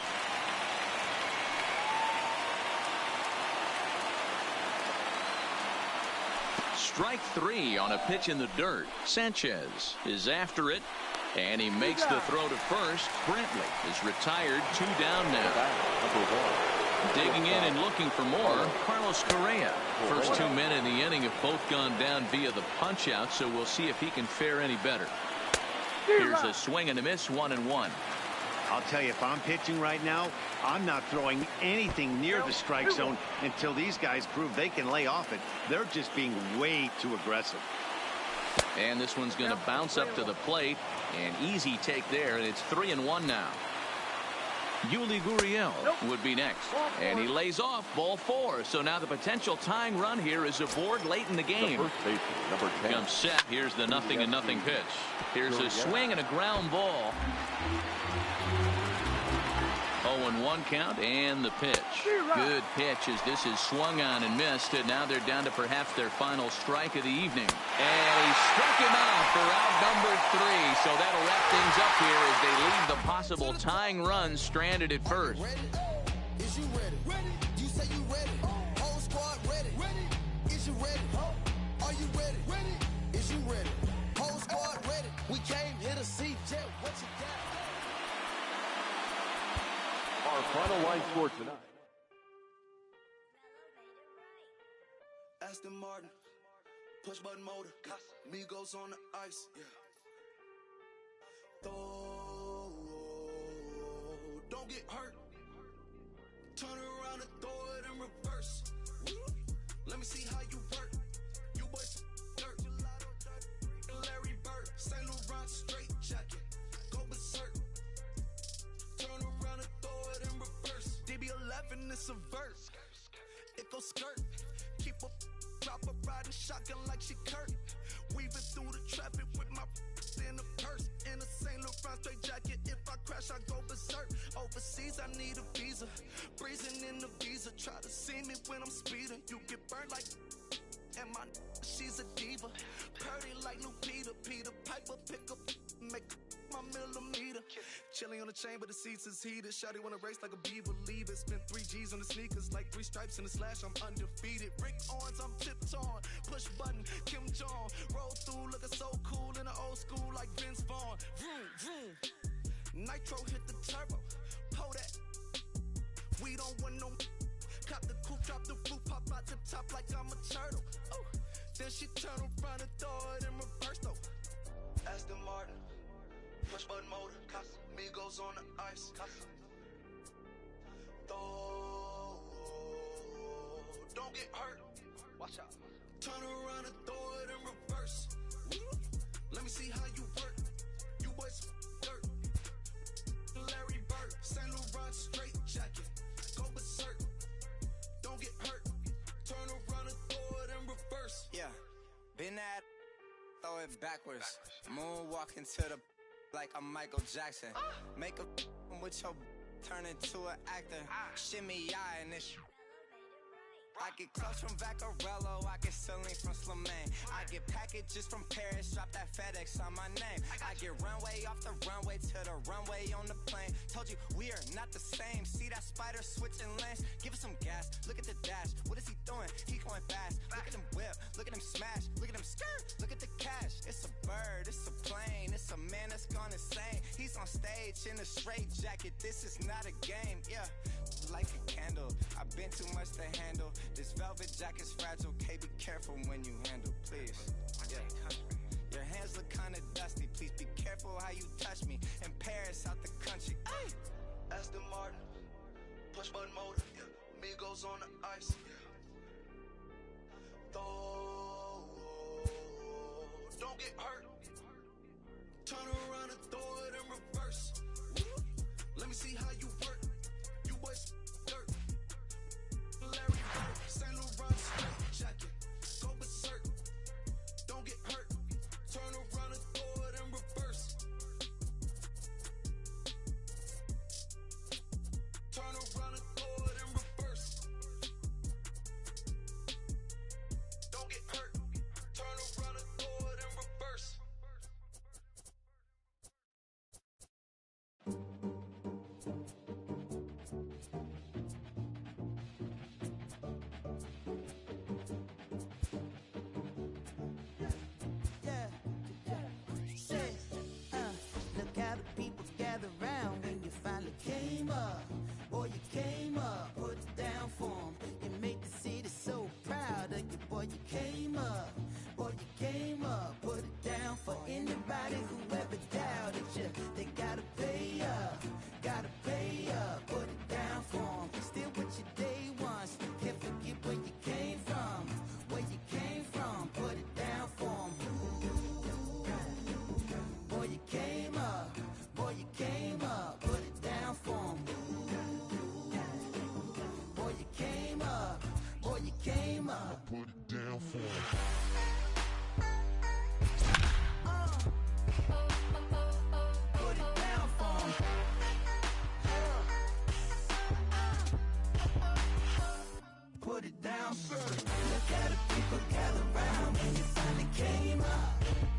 Strike 3 on a pitch in the dirt. Sanchez is after it, and he makes the throw to first. Brantley is retired, 2 down now. Digging in and looking for more, Carlos Correa. First 2 men in the inning have both gone down via the punch-out, so we'll see if he can fare any better. Here's a swing and a miss, 1-1. I'll tell you, if I'm pitching right now, I'm not throwing anything near the strike zone until these guys prove they can lay off it. They're just being way too aggressive. And this one's going to bounce up to the plate. An easy take there, and it's 3-1 now. Yuli Gurriel would be next. And he lays off ball 4. So now the potential tying run here is aboard late in the game. Number 10. Comes set. Here's the 0-0 pitch. Here's a swing and a ground ball. 0-1 count and the pitch. Good pitch as this is swung on and missed. And now they're down to perhaps their final strike of the evening. And he struck him out for out number 3. So that'll wrap things up here as they leave the possible tying run stranded at first. Is you ready? You say you ready. Whole squad ready. Is you ready? Are you ready? Is you ready? Whole squad ready. We came here to see Jet. What you got? Our final line score tonight. Aston Martin, push button motor, Migos on the ice. Don't get hurt. Turn around and throw it in reverse. Let me see how you work. You boys dirt. Larry Bird, St. Laurent straight jacket. Go berserk. Turn around and throw it in reverse. DB11 is a verse. It goes skirt. Keep a drop a riding shotgun like she Kurt. Weaving through the traffic with my in the purse. In a St. Laurent straight jacket. If I crash, I go berserk. Overseas, I need a visa. Breezing in the visa. Try to see me when I'm speeding. You get burned like. And my she's a diva. Purdy like new Peter. Peter Piper pick up. Make my millimeter. Chilling on the chain, but the seats is heated. Shawty wanna race like a beaver. Leave it. Spent 3 G's on the sneakers. Like 3 stripes in the slash. I'm undefeated. Rick Owens, I'm tiptoeing. Push button, Kim Jong. Roll through, looking so cool in the old school like Vince Vaughn. Vroom, vroom. Nitro hit the turbo. Pull that. We don't want no. Cop the coupe, drop the roof, pop out the top like I'm a turtle. Oh. Then she turn around and throw it in reverse though. Aston Martin, push button motor, Migos on the ice. Don't get hurt. Watch out. Turn around and throw it in reverse. me see how you work. You boys dirt. Larry Bird, Saint Laurent straight jacket. Go berserk. Don't get hurt. Turn around and throw it in reverse. Yeah, been at, throw it backwards. Moonwalking to the like I'm Michael Jackson. Make a with your turn into an actor. Shimmy eye and this. I get clothes from Vaccarello, I get ceilings from Slimane. I get packages from Paris, drop that FedEx on my name. I get runway off the runway to the runway on the plane. Told you we are not the same. See that spider switching lanes? Give us some gas, look at the dash. What is he doing? He going fast. Look at him whip, look at him smash. Look at him skirt, look at the cash. It's a bird, it's a plane. It's a man that's gone insane. He's on stage in a straight jacket. This is not a game, yeah. Like a candle, I've been too much to handle. This velvet jacket's fragile, okay, be careful when you handle, please. Yeah. Your hands look kinda dusty, please be careful how you touch me. In Paris, out the country, ay! Aston Martin, push button motor, yeah. Migos on the ice, yeah. Don't get hurt. Turn around and throw it in reverse. Let me see how you work. You boys dirt. Larry Bird, Saint Laurent straight jacket. Go berserk. Don't get hurt. Turn around and throw it in reverse. Turn around and throw it in reverse. Don't get hurt. Turn around and throw it in reverse. Look how the people gather round when you finally came up. Boy, you came up, put it down for 'em. You made the city so proud of you. Boy, you came up. Boy, you came up, put it down for anybody who ever doubted you. They gotta pay up, gotta pay up. Put it down for 'em. Still with your day ones. Can't forget where you came from. Where you came from, put it down for 'em. Boy, you came up. Boy, you came up. Put it down for 'em. Boy, you came up. Boy, you came up. Put it down for 'em. Put it down for 'em. Put it down for 'em. Look how the people gather round when you finally came up.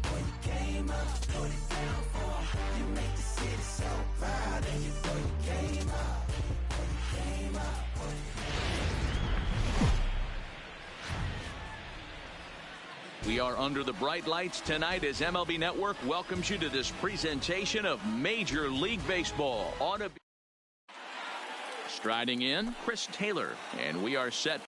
Boy, you came up. Put it down for 'em. You make the city so proud of you. Boy, you came up. Boy, you came up. We are under the bright lights tonight as MLB Network welcomes you to this presentation of Major League Baseball. Striding in, Chris Taylor, and we are set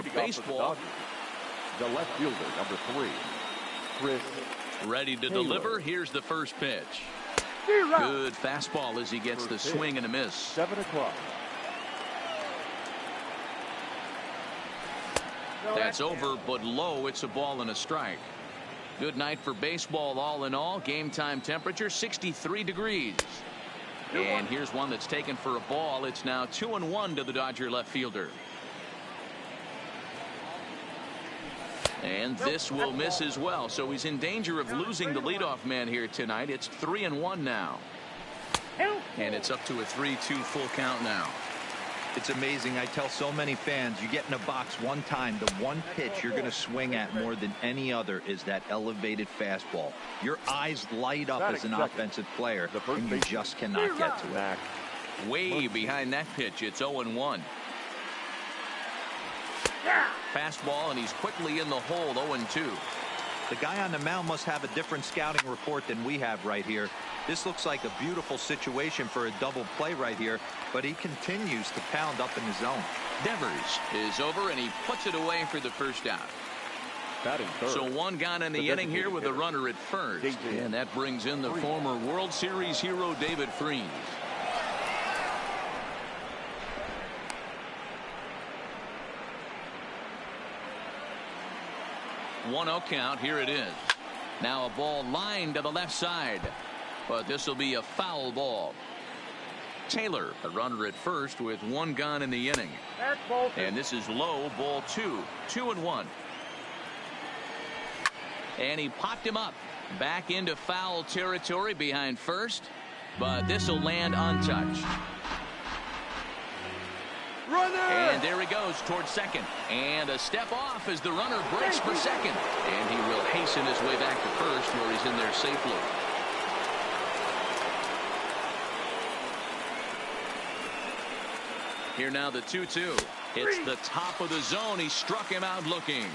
for baseball. The left fielder, number 3, Chris. Ready to Taylor. deliver. Here's the first pitch. Good fastball as he gets the swing and a miss. 7 o'clock. That's over, but low. It's a ball and a strike. Good night for baseball all in all. Game time temperature 63 degrees. And here's one that's taken for a ball. It's now 2-1 to the Dodger left fielder. And this will miss as well. So he's in danger of losing the leadoff man here tonight. It's 3-1 now. And it's up to a 3-2 full count now. It's amazing. I tell so many fans, you get in a box one time, the one pitch you're going to swing at more than any other is that elevated fastball. Your eyes light up as an offensive player, and you just cannot get to it. Way behind that pitch. It's 0-1. Fastball, and he's quickly in the hole. 0-2. The guy on the mound must have a different scouting report than we have right here. This looks like a beautiful situation for a double play right here, but he continues to pound up in the zone. Devers is over, and he puts it away for the first out. Batting third. So one gone in the inning here with a runner at first. And that brings in the former World Series hero David Freese. 1-0 count. Here it is. Now a ball lined to the left side, but this will be a foul ball. Taylor, a runner at first with one gone in the inning. And this is low, ball 2. 2-1. And he popped him up back into foul territory behind first, but this will land untouched. And there he goes towards second, and a step off as the runner breaks for second, and he will hasten his way back to first where he's in there safely. Here now the 2-2. It's the top of the zone. He struck him out looking.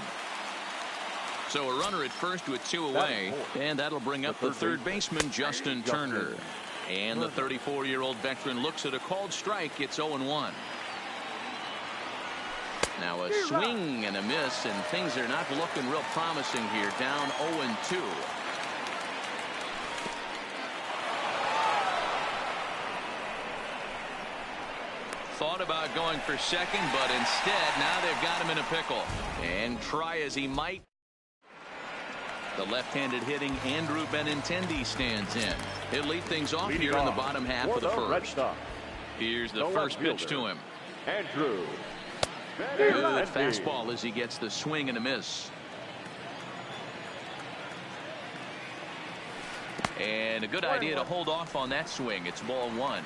So a runner at first with 2 away, and that'll bring up the third baseman, Justin Turner. And the 34-year-old veteran looks at a called strike. It's 0-1. Now a swing and a miss, and things are not looking real promising here. Down 0-2. Thought about going for second, but instead now they've got him in a pickle. And try as he might, the left-handed hitting Andrew Benintendi stands in. He'll lead things off here in the bottom half of the first. Here's the first pitch to him. Andrew. Good fastball as he gets the swing and a miss. And a good idea to hold off on that swing. It's ball 1.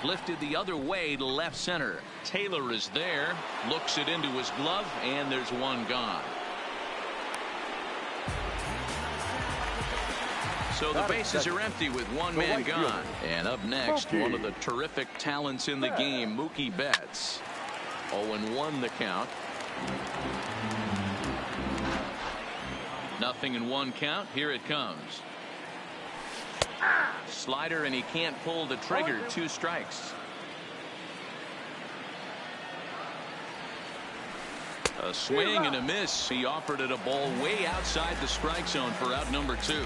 Lifted the other way to left center. Taylor is there, looks it into his glove, and there's one gone. So the bases are empty with one man gone. And up next, one of the terrific talents in the game, Mookie Betts. 0-1 the count. 0-1 count. Here it comes. Slider, and he can't pull the trigger. 2 strikes. A swing and a miss. He offered it a ball way outside the strike zone for out number 2.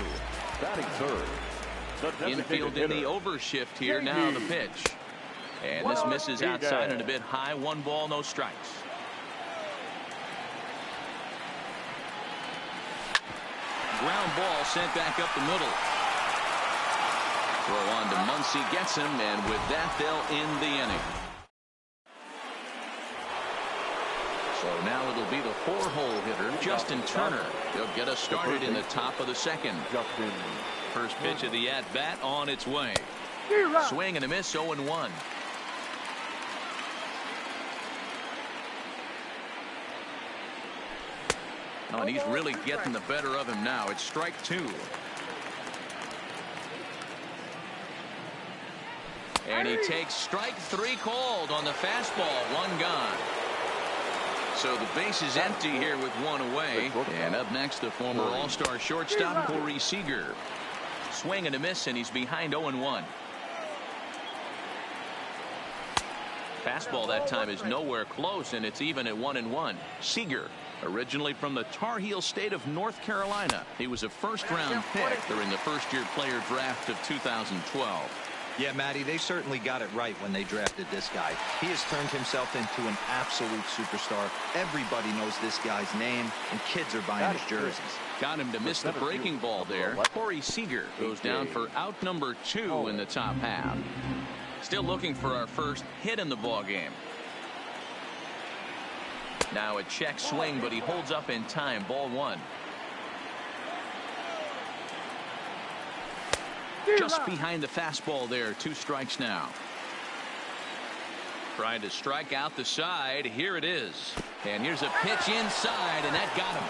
Batting third. Infield in the overshift here. Now the pitch. And this misses outside and a bit high. 1 ball, no strikes. Ground ball sent back up the middle. Throw on to Muncy, gets him, and with that they'll end the inning. So now it'll be the 4-hole hitter, Justin Turner. He'll get us started in the top of the second. First pitch of the at-bat on its way. Swing and a miss, 0-1. Oh, and he's really getting the better of him now. It's strike 2. And he takes strike 3 called on the fastball. 1 gone. So the base is empty here with 1 away. And up next, the former All-Star shortstop, Corey Seager. Swing and a miss, and he's behind 0-1. Fastball that time is nowhere close, and it's even at 1-1. Seager, originally from the Tar Heel state of North Carolina. He was a first-round pick during the first-year player draft of 2012. Yeah, Matty, they certainly got it right when they drafted this guy. He has turned himself into an absolute superstar. Everybody knows this guy's name, and kids are buying his jerseys. Got him to miss the breaking ball there. Corey Seager goes down for out number 2 in the top half. Still looking for our first hit in the ball game. Now a check swing, but he holds up in time. Ball 1. Just behind the fastball there. 2 strikes now. Trying to strike out the side. Here it is. And here's a pitch inside, and that got him.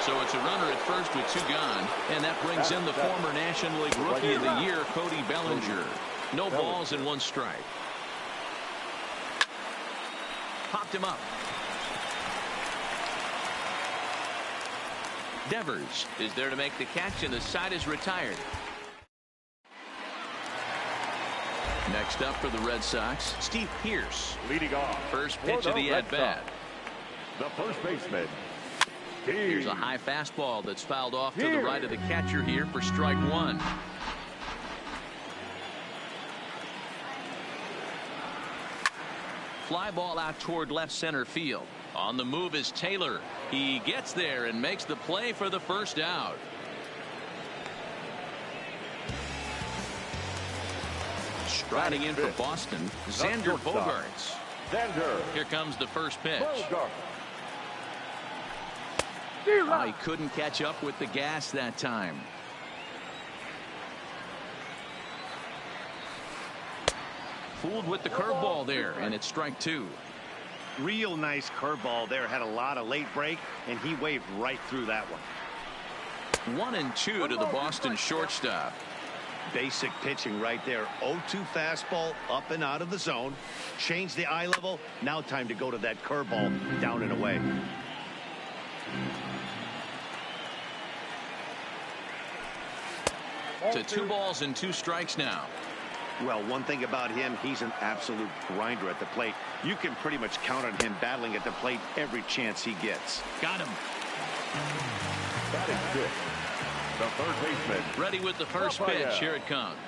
So it's a runner at first with 2 gone. And that brings in the former National League Rookie of the Year, Cody Bellinger. No balls and 1 strike. Popped him up. Devers is there to make the catch, and the side is retired. Next up for the Red Sox, Steve Pearce. Leading off. First pitch of the at-bat. The first baseman. Here's a high fastball that's fouled off to the right of the catcher here for strike 1. Fly ball out toward left center field. On the move is Taylor. He gets there and makes the play for the first out. Striding in for Boston, Xander Bogaerts. Here comes the first pitch. Oh, he couldn't catch up with the gas that time. Fooled with the curveball there, and it's strike 2. Real nice curveball there. Had a lot of late break, and he waved right through that one. 1-2 to the Boston shortstop. Basic pitching right there. 0-2 fastball up and out of the zone. Change the eye level. Now time to go to that curveball down and away. To 2 balls and 2 strikes now. Well, one thing about him, he's an absolute grinder at the plate. You can pretty much count on him battling at the plate every chance he gets. Got him. Batting 6. The third baseman. Ready with the first pitch. Here it comes.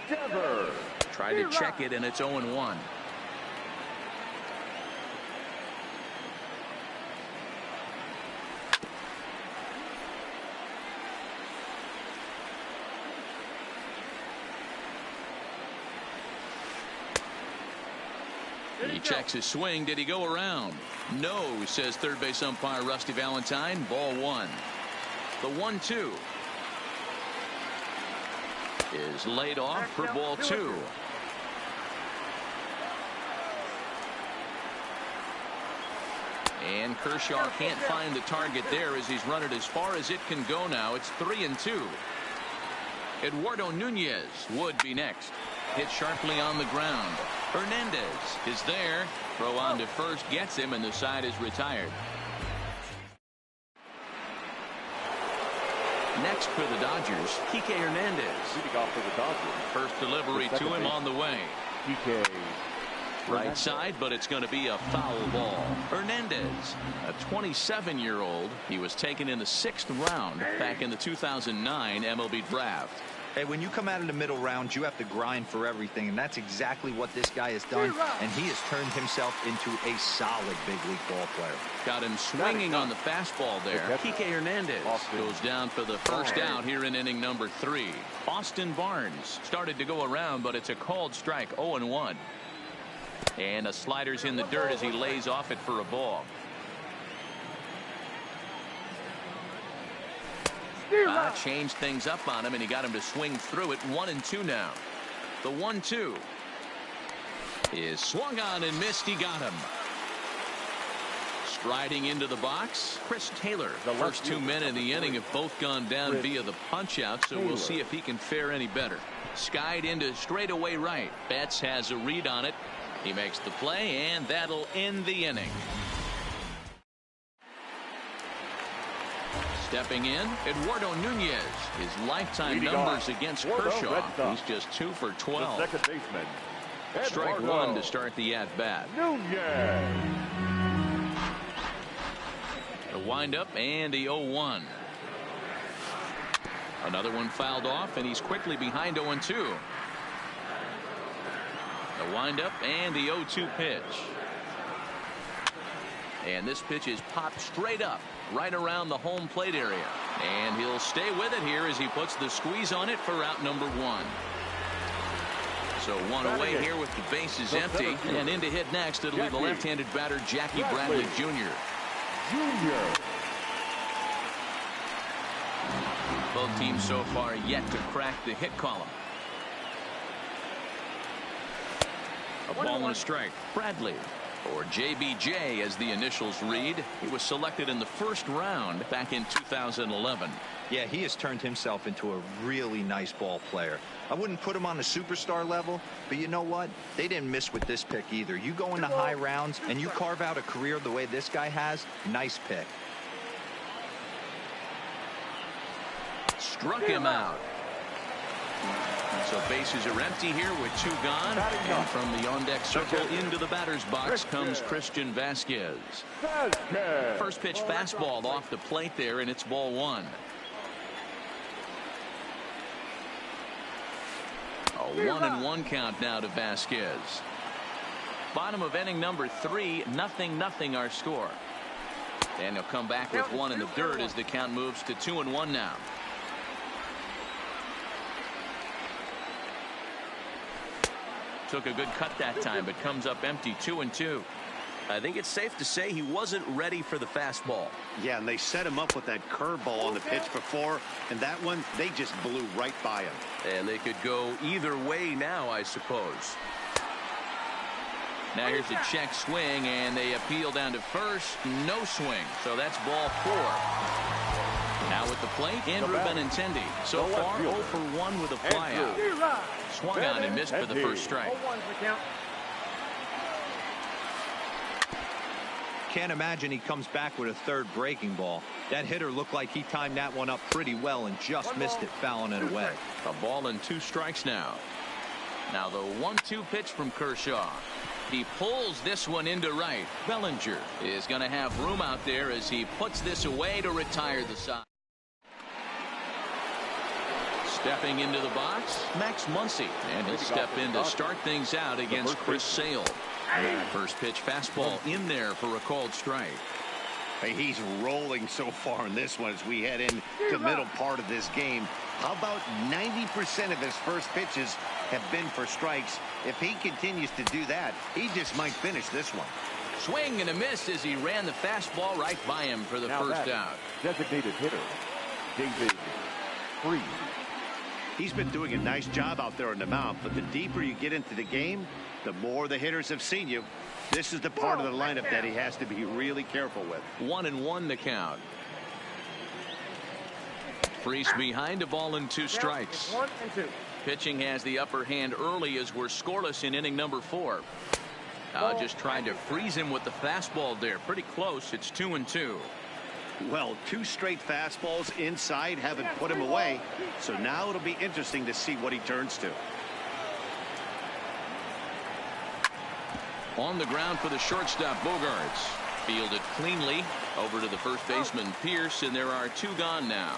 Devers. Tried to check it, and it's 0-1. He checks his swing. Did he go around? No, says third base umpire Rusty Valentine. Ball 1. The 1-2 is laid off for ball 2. And Kershaw can't find the target there as he's run it as far as it can go now. It's 3-2. Eduardo Nunez would be next. Hit sharply on the ground. Hernandez is there. Throw on to first gets him, and the side is retired. Next for the Dodgers, Kike Hernandez. Leading off for the Dodgers. First delivery to him on the way. Kike. Right side, but it's going to be a foul ball. Hernandez, a 27-year-old. He was taken in the 6th round back in the 2009 MLB draft. Hey, when you come out of the middle round, you have to grind for everything, and that's exactly what this guy has done, and he has turned himself into a solid big league ball player. Got him swinging on the fastball there. Kike Hernandez goes down for the first out here in inning number 3. Austin Barnes started to go around, but it's a called strike. 0-1. And a slider's in the dirt as he lays off it for a ball. Changed things up on him, and he got him to swing through it. 1-2 now. The 1-2 is swung on and missed. He got him. Striding into the box, Chris Taylor. The first 2 men in the inning have both gone down via the punch out, so we'll see if he can fare any better. Skied into straightaway right. Betts has a read on it. He makes the play, and that'll end the inning. Stepping in, Eduardo Nunez. His lifetime numbers against Kershaw. He's just 2 for 12. The second baseman, Strike one to start the at-bat. The windup and the 0-1. Another one fouled off, and he's quickly behind 0-2. The windup and the 0-2 pitch. And this pitch is popped straight up right around the home plate area. And he'll stay with it here as he puts the squeeze on it for out number one. So one away here with the bases empty. And in to hit next, it'll be the left-handed batter, Jackie Bradley Jr. Both teams so far yet to crack the hit column. A ball and a strike. Bradley, or JBJ as the initials read. He was selected in the first round back in 2011. Yeah, he has turned himself into a really nice ball player. I wouldn't put him on a superstar level, but you know what? They didn't miss with this pick either. You go into high rounds and you carve out a career the way this guy has, nice pick. Struck him out. So bases are empty here with two gone. And from the on-deck circle into the batter's box comes Christian Vasquez. First pitch fastball off the plate there, and it's ball one. A 1-1 count now to Vasquez. Bottom of inning number 3, 0-0 our score. And he'll come back with one in the third as the count moves to 2-1 now. Took a good cut that time, but comes up empty, 2-2. I think it's safe to say he wasn't ready for the fastball. Yeah, and they set him up with that curveball on the pitch before, and that one, they just blew right by him. And they could go either way now, I suppose. Now here's a check swing, and they appeal down to first. No swing, so that's ball 4. Now with the plate, Andrew Benintendi. So far, 0 for 1 with a flyout. Swung on and missed for the first strike. Can't imagine he comes back with a third breaking ball. That hitter looked like he timed that one up pretty well and just missed it, fouling it away. A ball and 2 strikes now. Now the 1-2 pitch from Kershaw. He pulls this one into right. Bellinger is going to have room out there as he puts this away to retire the side. Stepping into the box, Max Muncy, and he'll step in to start things out against Chris Sale. First pitch fastball in there for a called strike. Hey, he's rolling so far in this one as we head into the middle part of this game. How about 90% of his first pitches have been for strikes? If he continues to do that, he just might finish this one. Swing and a miss as he ran the fastball right by him for the first out. Designated hitter, David Freese. He's been doing a nice job out there on the mound, but the deeper you get into the game, the more the hitters have seen you. This is the part of the lineup that he has to be really careful with. 1-1 the count. Freese behind a ball and 2 strikes. 1 and 2. Pitching has the upper hand early as we're scoreless in inning number 4. Just trying to freeze him with the fastball there. Pretty close. It's 2-2. Well, 2 straight fastballs inside haven't put him away. So now it'll be interesting to see what he turns to. On the ground for the shortstop, Bogarts. Fielded cleanly over to the first baseman, Pierce, and there are 2 gone now.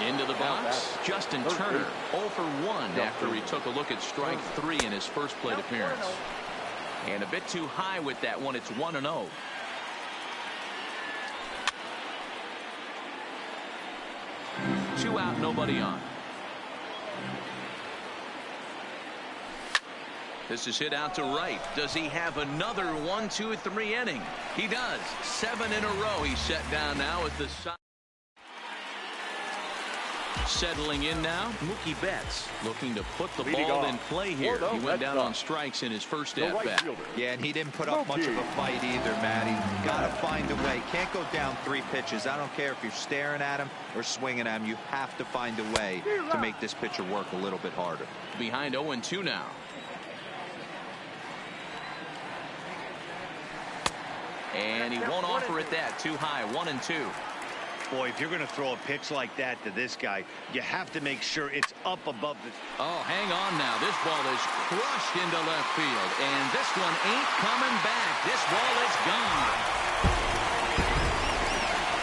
Into the box, Justin Turner, 0 for 1 after he took a look at strike 3 in his first plate appearance. And a bit too high with that one. It's 1-0. Two out, nobody on. This is hit out to right. Does he have another 1, 2, 3 inning? He does. 7 in a row. He's set down now at the side. Settling in now, Mookie Betts looking to put the ball in play here. He went down on strikes in his first at-bat. Yeah, and he didn't put up much of a fight either, Matty. Got to find a way. Can't go down 3 pitches. I don't care if you're staring at him or swinging at him. You have to find a way to make this pitcher work a little bit harder. Behind 0-2 now. And he won't offer it that. Too high. 1-2. Boy, if you're going to throw a pitch like that to this guy, you have to make sure it's up above the... Oh, hang on now. This ball is crushed into left field, and this one ain't coming back. This ball is gone.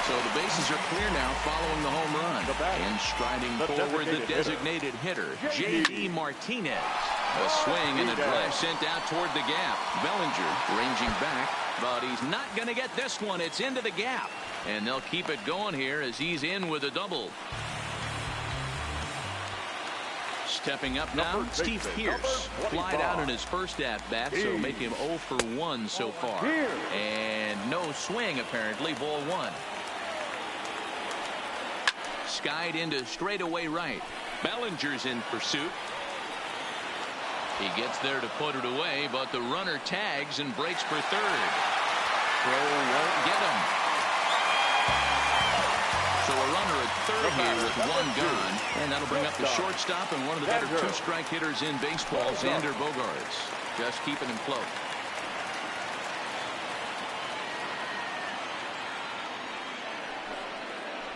So the bases are clear now following the home run. And striding forward, the designated hitter, J.D. Martinez. A swing and a drive sent out toward the gap. Bellinger ranging back, but he's not going to get this one. It's into the gap. And they'll keep it going here as he's in with a double. Stepping up now, Steve Pearce. Flied out in his first at-bat, so make him 0 for 1 so far. And no swing, apparently, ball one. Skied into straightaway right. Bellinger's in pursuit. He gets there to put it away, but the runner tags and breaks for third. Throw won't get him. So a runner at third here with one gone, and that'll bring up the shortstop and one of the better two-strike hitters in baseball, Xander Bogaerts. Just keeping him close.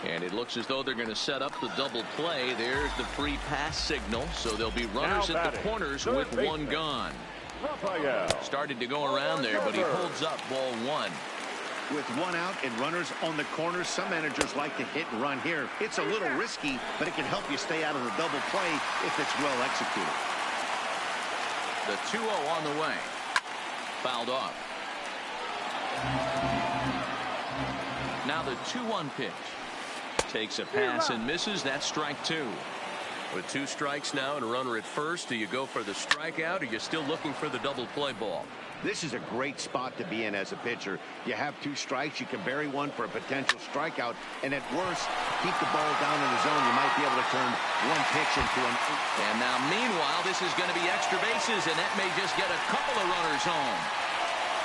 And it looks as though they're going to set up the double play. There's the free pass signal, so there'll be runners at the corners with one gone. Started to go around there, but he holds up ball one. With one out and runners on the corners, some managers like to hit and run here. It's a little risky, but it can help you stay out of the double play if it's well executed. The 2-0 on the way. Fouled off. Now the 2-1 pitch. Takes a pass and misses. That's strike two. With 2 strikes now and a runner at first, do you go for the strikeout or are you still looking for the double play ball? This is a great spot to be in as a pitcher. You have 2 strikes. You can bury one for a potential strikeout. And at worst, keep the ball down in the zone. You might be able to turn one pitch into an... And now, meanwhile, this is going to be extra bases, and that may just get a couple of runners home.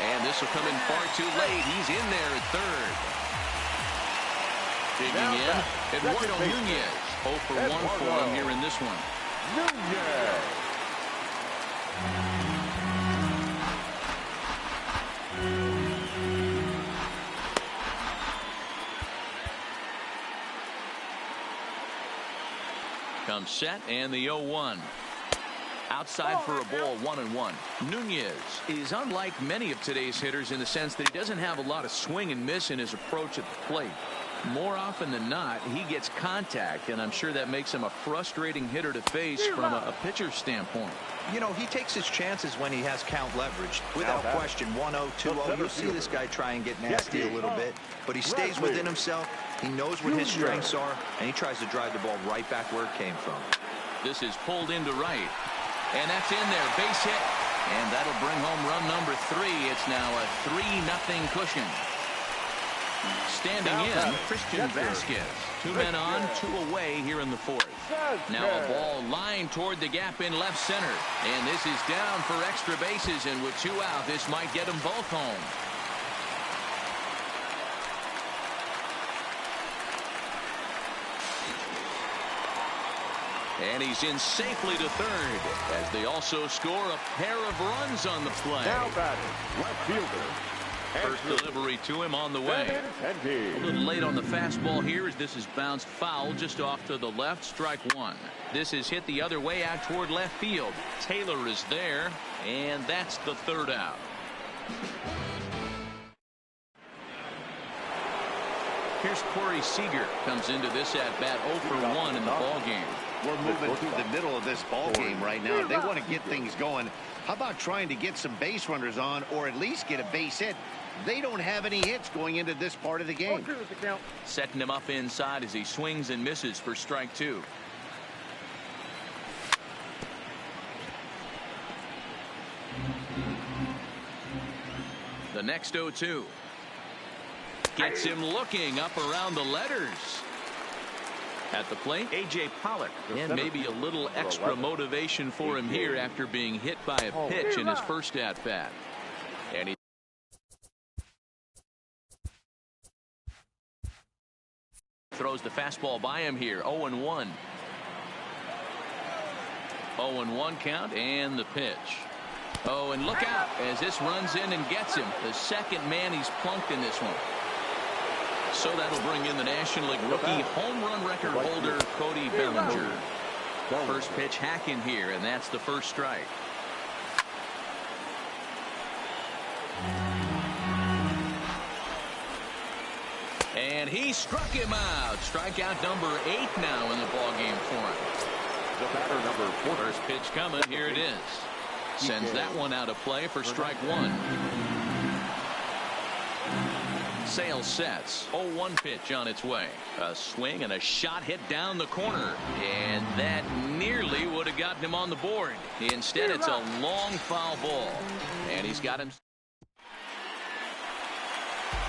And this will come in far too late. He's in there at third. Digging in, Eduardo Nunez. 0 for 1 for him here in this one. Nunez. Comes set and the 0-1. Outside for a ball, 1-1. Nunez is unlike many of today's hitters in the sense that he doesn't have a lot of swing and miss in his approach at the plate. More often than not, he gets contact, and I'm sure that makes him a frustrating hitter to face from a pitcher's standpoint. You know, he takes his chances when he has count leverage. Without question, 1-0, 2-0, you'll see this guy try and get nasty a little bit, but he stays within himself. He knows what his strengths are, and he tries to drive the ball right back where it came from. This is pulled into right, and that's in there, base hit, and that'll bring home run number 3. It's now a 3-0 cushion. Standing in, Christian Vasquez. 2 men on, 2 away here in the 4th. Now a ball lined toward the gap in left center. And this is down for extra bases, and with 2 out, this might get them both home. And he's in safely to third, as they also score a pair of runs on the play. Now batting, left fielder. First delivery to him on the way. A little late on the fastball here as this is bounced foul just off to the left. Strike 1. This is hit the other way out toward left field. Taylor is there, and that's the 3rd out. Here's Corey Seager. Comes into this at-bat 0 for 1 in the ball game. We're moving through the middle of this ball game right now. They want to get things going. How about trying to get some base runners on, or at least get a base hit? They don't have any hits going into this part of the game. Setting him up inside as he swings and misses for strike 2. The next 0-2. Gets him looking up around the letters. At the plate, A.J. Pollock, and maybe a little extra motivation for him here after being hit by a pitch in his first at-bat. And he throws the fastball by him here. 0-1. 0-1 count, and the pitch. Oh, and look out as this runs in and gets him. The second man he's plunked in this one. So that'll bring in the National League rookie home run record holder, Cody Bellinger. First pitch hacking here, and that's the first strike. And he struck him out. Strikeout number 8 now in the ballgame for him. The batter, number 4. First pitch coming. Here it is. Sends that one out of play for strike 1. Sale sets. 0-1 pitch on its way. A swing and a shot hit down the corner. And that nearly would have gotten him on the board. Instead, it's a long foul ball. And he's got him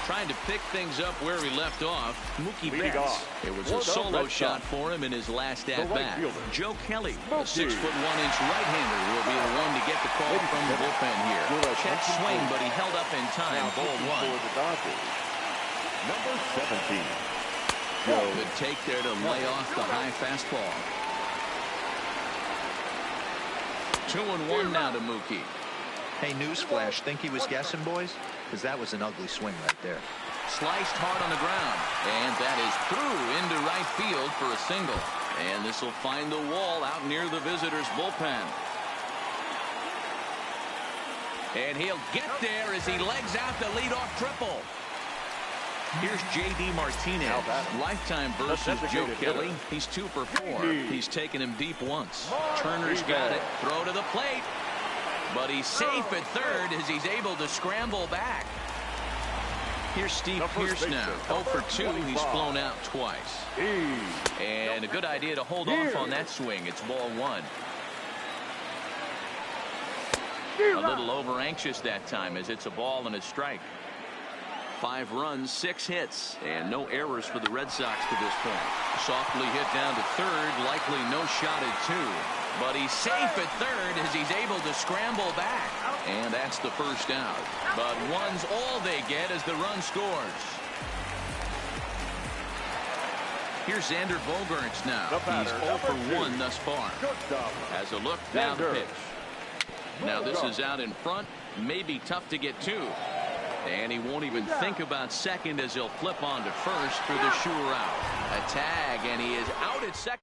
trying to pick things up where he left off. Mookie Betts. It was a solo shot for him in his last at-bat. Joe Kelly, a 6'1" right-hander, will be the one to get the call from the bullpen here. Check swing, but he held up in time. Ball 1. For the Dodgers, number 17. Good take there to lay off the high fastball. 2-1 now to Mookie. Hey, newsflash, think he was guessing, boys? Because that was an ugly swing right there. Sliced hard on the ground. And that is through into right field for a single. And this will find the wall out near the visitors' bullpen. And he'll get there as he legs out the leadoff triple. Here's J.D. Martinez. Lifetime versus Joe Kelly. He's 2 for 4. He's taken him deep once. Turner's got it. Throw to the plate. But he's safe at third as he's able to scramble back. Here's Steve Pearce now. 0 for 2. He's flown out twice. And a good idea to hold off on that swing. It's ball 1. A little over anxious that time as it's a ball and a strike. 5 runs, 6 hits, and no errors for the Red Sox to this point. Softly hit down to third, likely no shot at 2. But he's safe at third as he's able to scramble back. And that's the first out. But 1's all they get as the run scores. Here's Xander Bogaerts now. He's 0 for 1 thus far. As a look, now the pitch. Now this is out in front. Maybe tough to get to. And he won't even think about second as he'll flip on to first for the sure out. A tag, and he is out at second.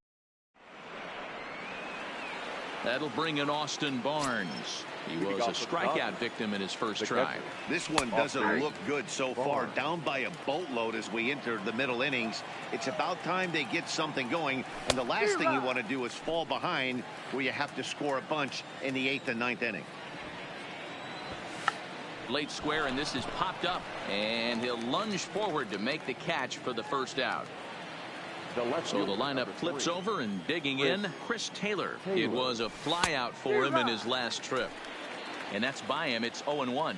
That'll bring in Austin Barnes. He was a strikeout victim in his first try. This one doesn't look good so far. Down by a boatload as we enter the middle innings. It's about time they get something going. And the last thing you want to do is fall behind where you have to score a bunch in the 8th and 9th inning. Late square, and this is popped up. And he'll lunge forward to make the catch for the first out. So the lineup flips over, and digging in, Chris Taylor. It was a fly out for him in his last trip. And that's by him. It's 0-1.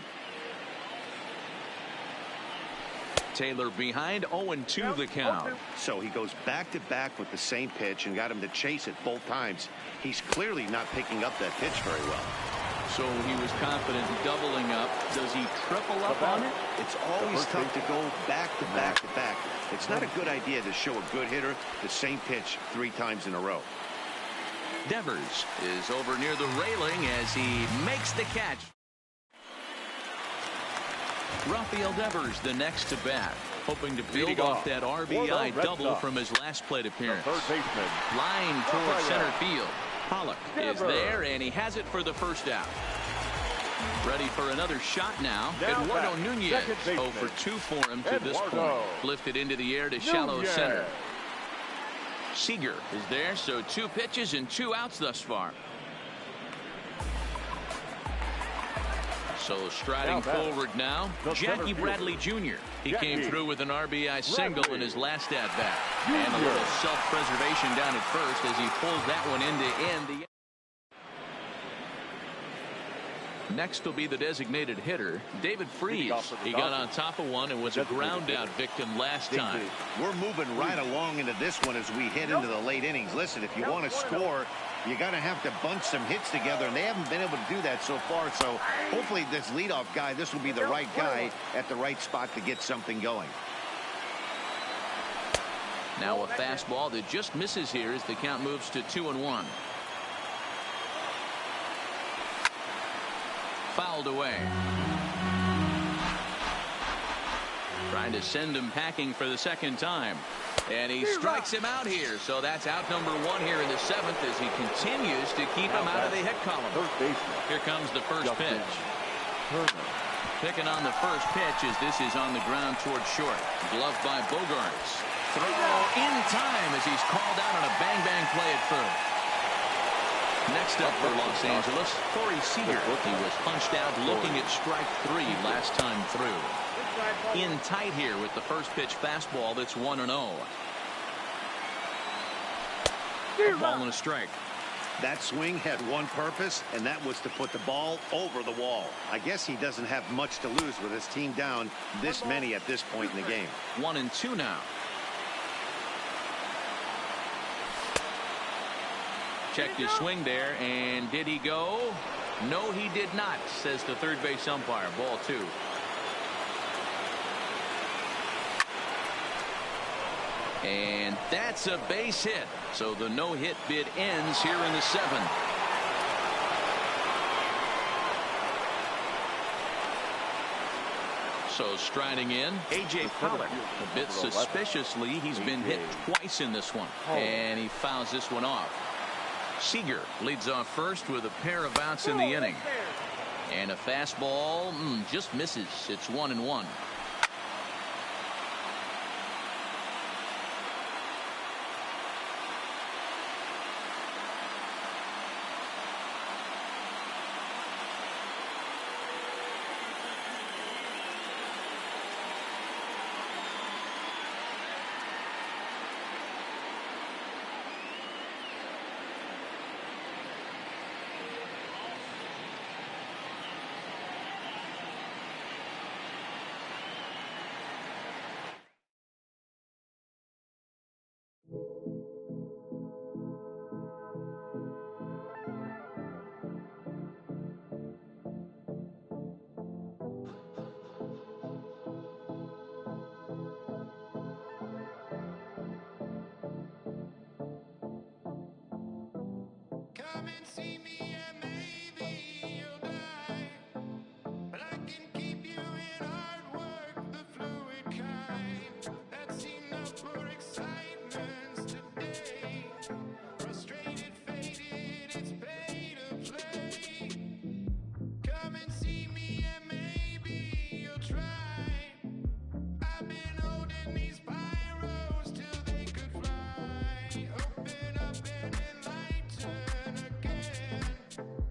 Taylor behind, 0-2 the count. So he goes back-to-back with the same pitch and got him to chase it both times. He's clearly not picking up that pitch very well. So he was confident doubling up. Does he triple up on it? It's always tough to go back-to-back-to-back. It's not a good idea to show a good hitter the same pitch 3 times in a row. Devers is over near the railing as he makes the catch. Rafael Devers the next to bat, hoping to build off that RBI double from his last plate appearance. Line towards center field. Pollock is there, and he has it for the first out. Ready for another shot now. Eduardo Nunez, 0 for 2 for him to this point. Lifted into the air to shallow center. Seager is there, so 2 pitches and 2 outs thus far. So striding forward now, Jackie Bradley Jr. He came through with an RBI single in his last at-bat. And a little self-preservation down at first as he pulls that one in to end the. Next will be the designated hitter, David Freese. He got on top of one and was a ground-out victim last time. We're moving right along into this one as we head into the late innings. Listen, if you want to score, you got to have to bunch some hits together, and they haven't been able to do that so far. So hopefully this leadoff guy, this will be the right guy at the right spot to get something going. Now a fastball that just misses here as the count moves to 2-1. Fouled away. Trying to send him packing for the second time. And he strikes him out here. So that's out number 1 here in the 7th as he continues to keep him out of the hit column. Here comes the first pitch. Picking on the first pitch as this is on the ground towards short. Gloved by Bogarts. Throw in time as he's called out on a bang-bang play at first. Next up for Los Angeles, Corey Seager. He was punched out looking at strike 3 last time through. In tight here with the first pitch fastball that's 1-0. Ball and a strike. That swing had one purpose, and that was to put the ball over the wall. I guess he doesn't have much to lose with his team down this many at this point in the game. 1-2 now. Checked his swing there, and did he go? No, he did not, says the third base umpire. Ball 2. And that's a base hit. So the no-hit bid ends here in the 7th. So striding in, A.J. Pollock. A bit suspiciously, he's been hit twice in this one. And he fouls this one off. Seager leads off first with a pair of outs in the inning. And a fastball just misses. It's 1-1. Come and see me and maybe you'll die. But I can keep you in hard work, the fluid kind. That's enough for excitements today. Frustrated, faded, it's pay to play. Come and see me and maybe you'll try. I've been holding these pyros till they could fly. Open up and enlighten again.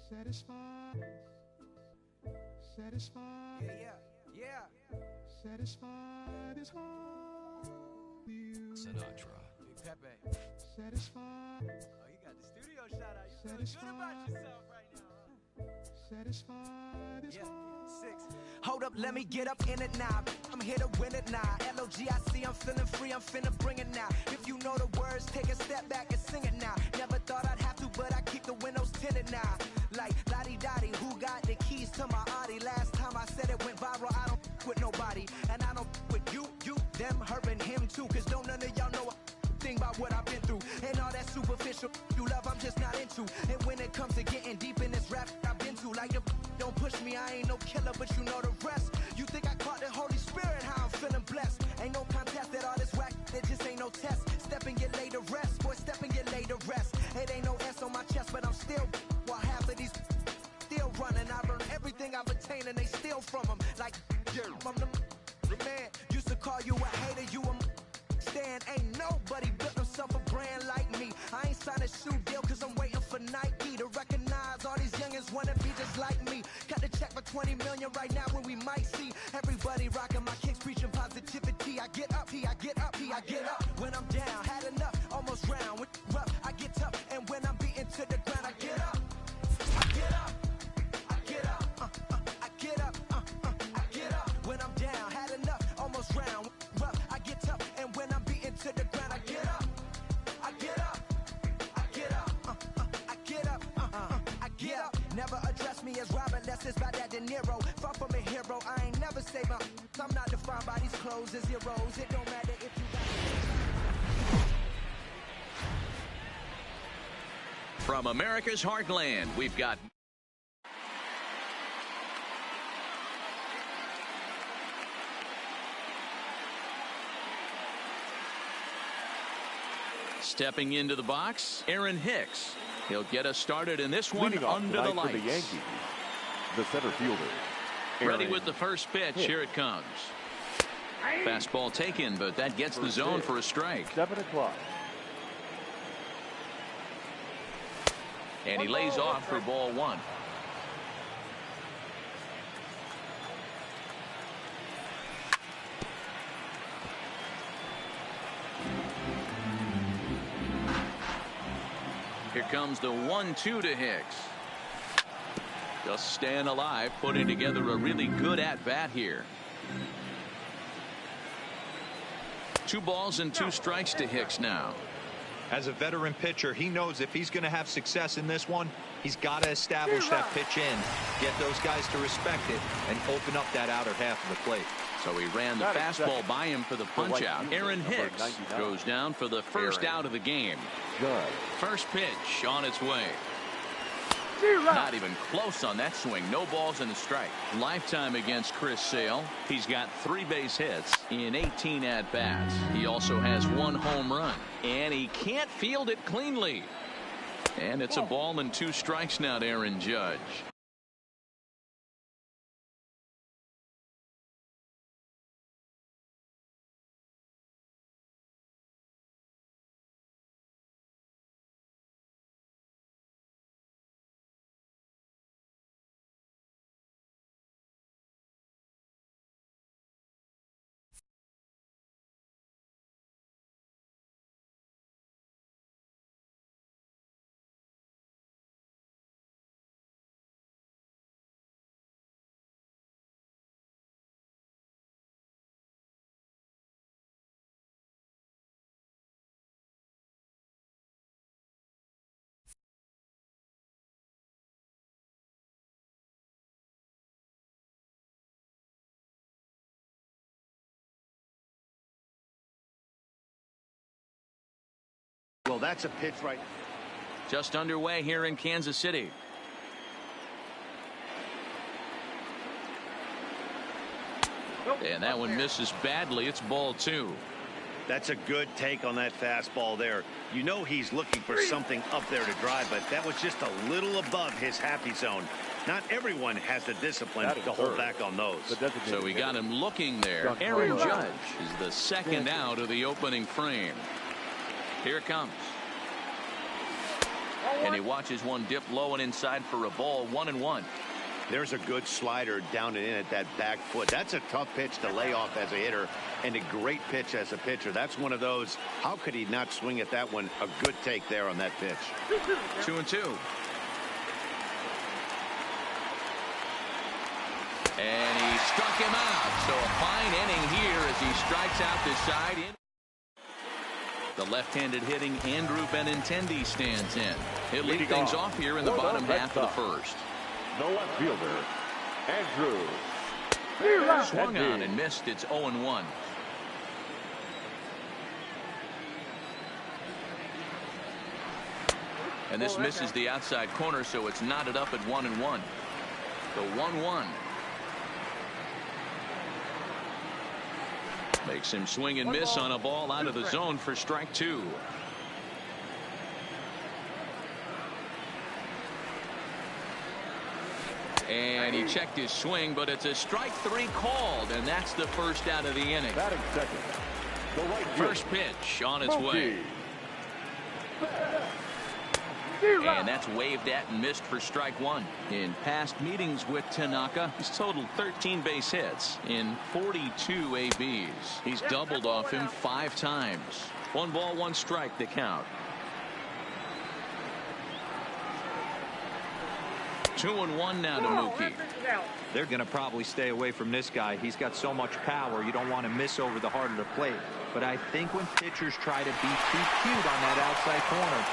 Satisfied. Satisfied. Yeah. Satisfied is all you. Sinatra. Big Pepe. Satisfied. Oh, you got the studio shot out. You feeling good about yourself right now, huh? Satisfied is all. 6. Hold up, let me get up in it now. I'm here to win it now. L-O-G-I-C, I'm feeling free, I'm finna bring it now. If you know the words, take a step back and sing it now. Never thought I'd have to, but I keep the windows tinted now. Like, lottie-dottie, who got the keys to my Audi? Last time I said it went viral, I don't with nobody. And I don't with you, them, her, and him too. Cause don't none of y'all know a thing about what I've been through. And all that superficial you love, I'm just not into. And when it comes to getting deep in this rap I've been to, like the don't push me, I ain't no killer, but you know the rest. You think I caught the Holy Spirit, how I'm feeling blessed. Ain't no contest at all this whack, there just ain't no test. Step and get laid to rest, boy, step and get laid to rest. It ain't no S on my chest, but I'm still, while half of these still running. I learned everything I've attained and they steal from them. Like, I'm the man, used to call you a hater, you a stand. Ain't nobody built himself a brand like me. I ain't sign a shoe deal cause I'm waiting for Nike to recognize all these youngins wanna be just like me. Got the check for 20 million right now when we might see everybody rocking my kicks, preaching positivity. I get up, I get up, I get up. When I'm down, had enough, almost round. When rough, I get tough, and when I'm beaten to the ground, I get up. I get up, I get up, I get up, I get up. When I'm down, had enough, almost round. Rough, I get tough, and when I'm beaten to the ground, I get up. I get up, I get up, I get up, I get up. Never address me as Robert unless it's by that De Niro. Far from a hero, I ain't never say my. I'm not defined by these clothes and zeros. It don't matter if you got. From America's heartland, we've got stepping into the box, Aaron Hicks. He'll get us started in this one under the lights. For the Yankees, the center fielder. Ready with the first pitch. Here it comes. Fastball taken, but that gets the zone for a strike. 7 o'clock. And he lays off for ball one. Here comes the 1-2 to Hicks. Just staying alive, putting together a really good at-bat here. 2 balls and 2 strikes to Hicks now. As a veteran pitcher, he knows if he's going to have success in this one, he's got to establish that pitch in, get those guys to respect it, and open up that outer half of the plate. So he ran the fastball by him for the punch out. Aaron Hicks goes down for the first out of the game. First pitch on its way. Not even close on that swing. No balls and a strike. Lifetime against Chris Sale. He's got 3 base hits in 18 at-bats. He also has 1 home run. And he can't field it cleanly. And it's a ball and 2 strikes now to Aaron Judge. Well, that's a pitch right. Just underway here in Kansas City. And that one misses badly. It's ball 2. That's a good take on that fastball there. You know he's looking for something up there to drive, but that was just a little above his happy zone. Not everyone has the discipline to hold back on those. So we got him looking there. Aaron Judge is the second out of the opening frame. Here it comes. And he watches one dip low and inside for a ball. 1-1. There's a good slider down and in at that back foot. That's a tough pitch to lay off as a hitter and a great pitch as a pitcher. That's one of those. How could he not swing at that one? A good take there on that pitch. 2-2. And he struck him out. So a fine inning here as he strikes out this side. The left-handed hitting Andrew Benintendi stands in. He'll lead things off here in the bottom half of the first. The left fielder, Andrew. Swung on and missed. It's 0-1. And this misses the outside corner, so it's knotted up at 1-1. The 1-1. Makes him swing and miss on a ball out of the zone for strike 2. And he checked his swing, but it's a strike 3 called, and that's the first out of the inning. Batting second. The right first pitch on its way. And that's waved at and missed for strike one. In past meetings with Tanaka, he's totaled 13 base hits in 42 ABs. He's doubled off him 5 times. 1 ball, 1 strike to count. 2-1 now to Mookie. They're going to probably stay away from this guy. He's got so much power, you don't want to miss over the heart of the plate. But I think when pitchers try to be too cute on that outside corner,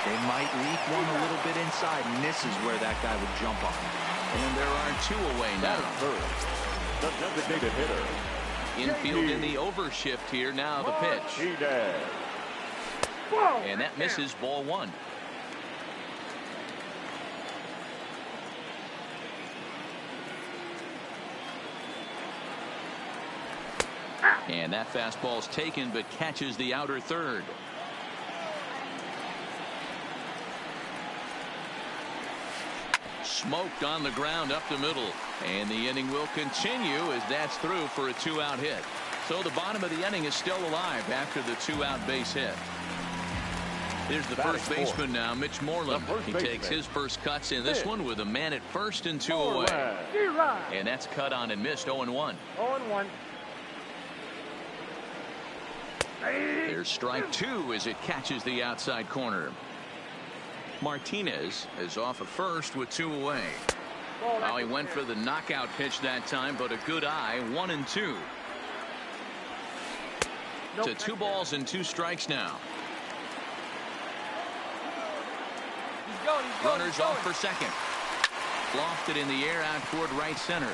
they might leak one a little bit inside, and this is where that guy would jump on. And there are 2 away now. The designated hitter. Infield in the overshift here. Now the pitch. And that misses, ball 1. And that fastball's taken but catches the outer third. Smoked on the ground up the middle. And the inning will continue as that's through for a 2-out hit. So the bottom of the inning is still alive after the 2-out base hit. Here's the first baseman now, Mitch Moreland. He takes his first cuts in this one with a man at first and 2 away. And that's cut on and missed, 0-1. 0-1. There's strike 2 as it catches the outside corner. Martinez is off at first with 2 away. Well, he went for the knockout pitch that time, but a good eye, 1-2. To 2 balls and 2 strikes now. Runners off for second. Lofted in the air out toward right center.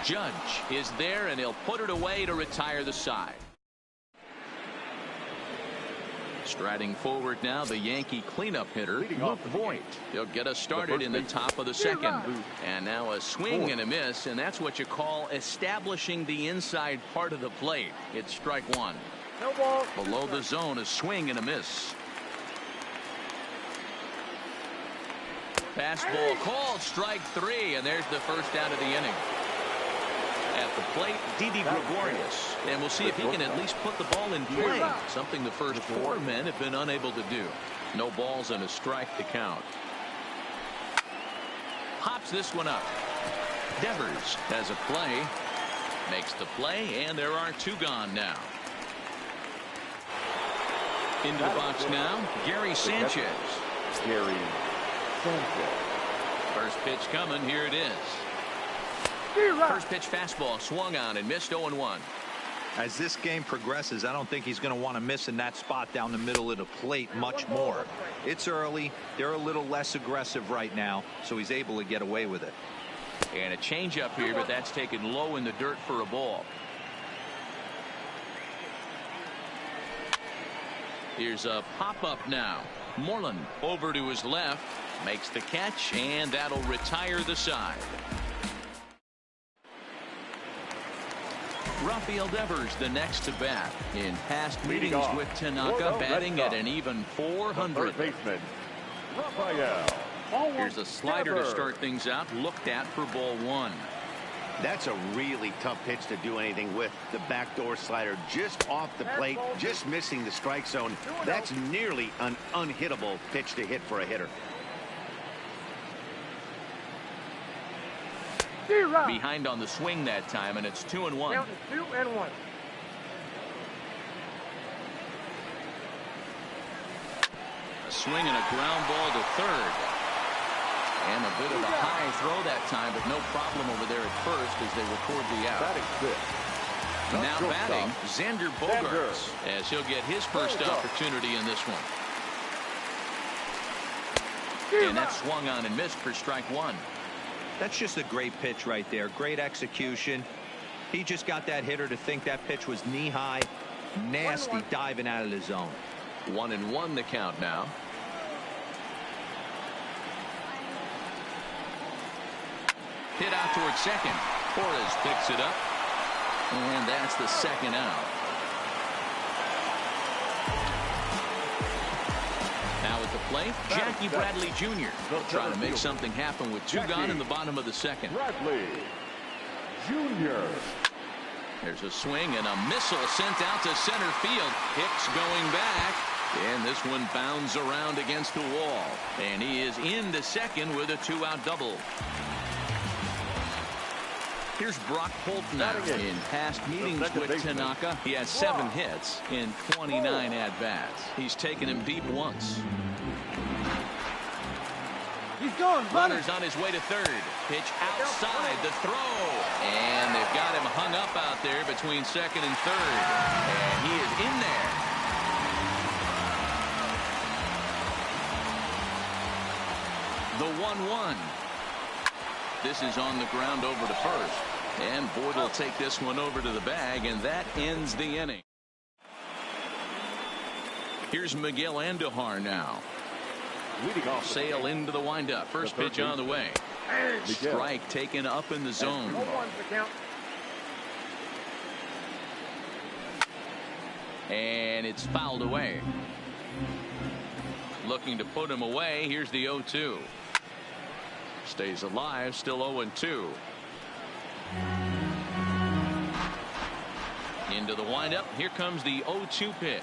Judge is there, and he'll put it away to retire the side. Striding forward now, the Yankee cleanup hitter, Luke Voigt. He'll get us started in the top of the second. And now a swing and a miss, and that's what you call establishing the inside part of the plate. It's strike 1. No ball. Below the zone, a swing and a miss. Fastball called, strike 3, and there's the first out of the inning. At the plate, Didi Gregorius, and we'll see if he can at least put the ball in play, something the first 4 men have been unable to do. No balls and a strike to count. Hops this one up. Devers has a play, makes the play, and there are 2 gone now. Into the box now, Gary Sanchez. First pitch coming, here it is. First pitch fastball swung on and missed, 0-1. As this game progresses, I don't think he's going to want to miss in that spot down the middle of the plate much more. It's early. They're a little less aggressive right now, so he's able to get away with it. And a changeup here, but that's taken low in the dirt for a ball. Here's a pop-up now. Moreland over to his left, makes the catch, and that'll retire the side. Rafael Devers the next to bat. In past meetings with Tanaka, batting at an even 400. Here's a slider to start things out, looked at for ball 1. That's a really tough pitch to do anything with. The backdoor slider just off the plate, just missing the strike zone. That's nearly an unhittable pitch to hit for a hitter. Behind on the swing that time, and it's 2-1. 2-1. A swing and a ground ball to third. And a bit of a high throw that time, but no problem over there at first as they record the out. Now batting, Xander Bogaerts, as he'll get his first opportunity in this one. And that swung on and missed for strike 1. That's just a great pitch right there. Great execution. He just got that hitter to think that pitch was knee-high. Nasty diving out of the zone. 1-1 the count now. Hit out towards second. Torres picks it up. And that's the second out. Now at the plate, Jackie Bradley Jr. trying to make something happen with 2 gone in the bottom of the second. Bradley Jr. There's a swing and a missile sent out to center field. Hicks going back. And this one bounds around against the wall. And he is into second with a 2-out double. Here's Brock Holt now. In past meetings with Tanaka, he has 7 hits in 29 at-bats. He's taken him deep once. He's going. Runner's on his way to third. Pitch outside the throw. And they've got him hung up out there between second and third. And he is in there. The 1-1. This is on the ground over to first. And Boyd will take this one over to the bag, and that ends the inning. Here's Miguel Andujar now. Sail into the windup. First pitch on the way. Strike taken up in the zone. And it's fouled away. Looking to put him away. Here's the 0-2. Stays alive. Still 0-2. Into the windup. Here comes the 0-2 pitch.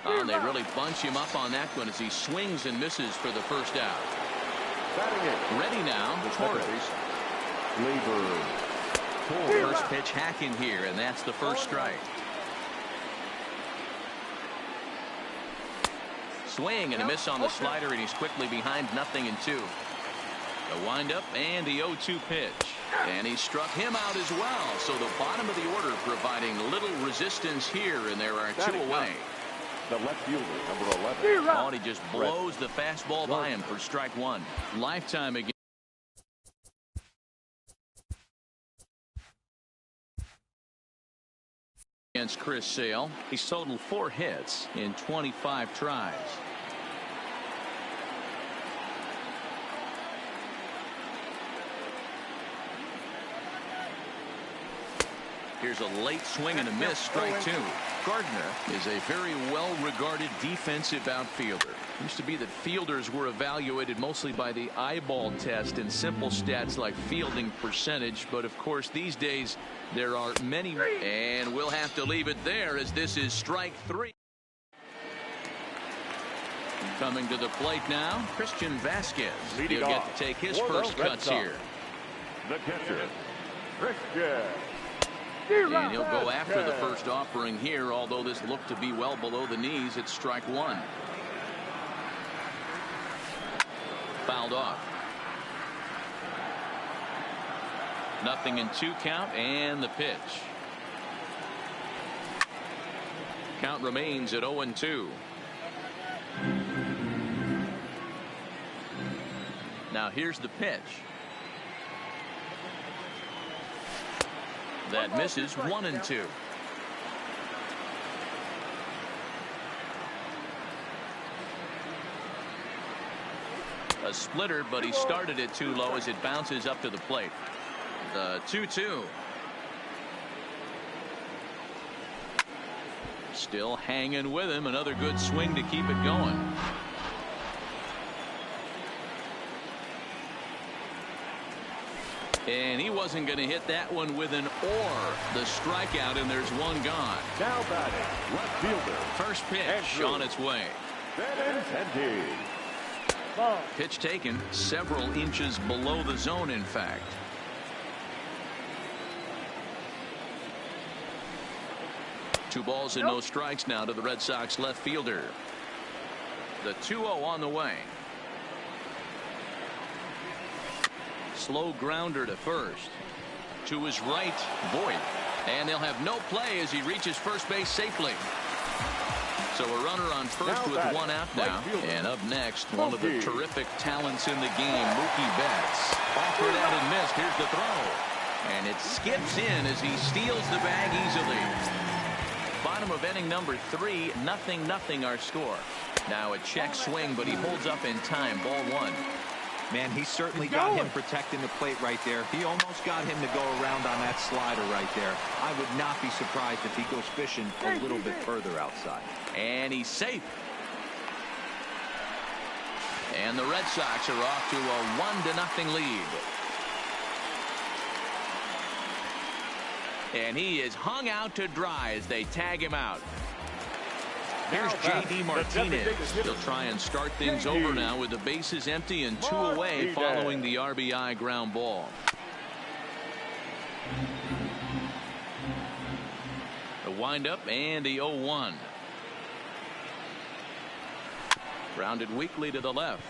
Oh, they really bunch him up on that one as he swings and misses for the first out. Ready now, Torres. First pitch hacking here, and that's the first strike. Swing and a miss on the slider, and he's quickly behind 0-2. The windup and the 0-2 pitch. And he struck him out as well. So the bottom of the order providing little resistance here, and there are 2 away. The left fielder, number 11. Oh, and he just blows the fastball by him for strike 1. Lifetime again. Against Chris Sale. He's totaled 4 hits in 25 tries. Here's a late swing and a miss, strike 2. Gardner is a very well-regarded defensive outfielder. It used to be that fielders were evaluated mostly by the eyeball test and simple stats like fielding percentage. But, of course, these days there are many. And we'll have to leave it there as this is strike 3. Coming to the plate now, Christian Vasquez. He'll get to take his first cuts here. The catcher, Christian. And he'll go after the first offering here, although this looked to be well below the knees. It's strike 1. Fouled off. 0-2 count, and the pitch. Count remains at 0-2. Now here's the pitch. That misses. 1-2. A splitter, but he started it too low as it bounces up to the plate. The 2-2. Still hanging with him. Another good swing to keep it going. And he wasn't going to hit that one with an or. The strikeout, and there's one gone. Now batting, left fielder. First pitch on its way. Pitch taken several inches below the zone, in fact. Two balls and no strikes now to the Red Sox left fielder. The 2-0 on the way. Slow grounder to first. To his right, Voit. And they'll have no play as he reaches first base safely. So a runner on first with one out now. And up next, one of the terrific talents in the game, Mookie Betts. Offered out and missed. Here's the throw. And it skips in as he steals the bag easily. Bottom of inning number 3, 0-0 our score. Now a check swing, but he holds up in time. Ball 1. Man, he certainly got him protecting the plate right there. He almost got him to go around on that slider right there. I would not be surprised if he goes fishing a little bit further outside. And he's safe. And the Red Sox are off to a 1-0 lead. And he is hung out to dry as they tag him out. Here's J.D. Martinez. He'll try and start things over now with the bases empty and 2 away following the RBI ground ball. The windup and the 0-1. Grounded weakly to the left.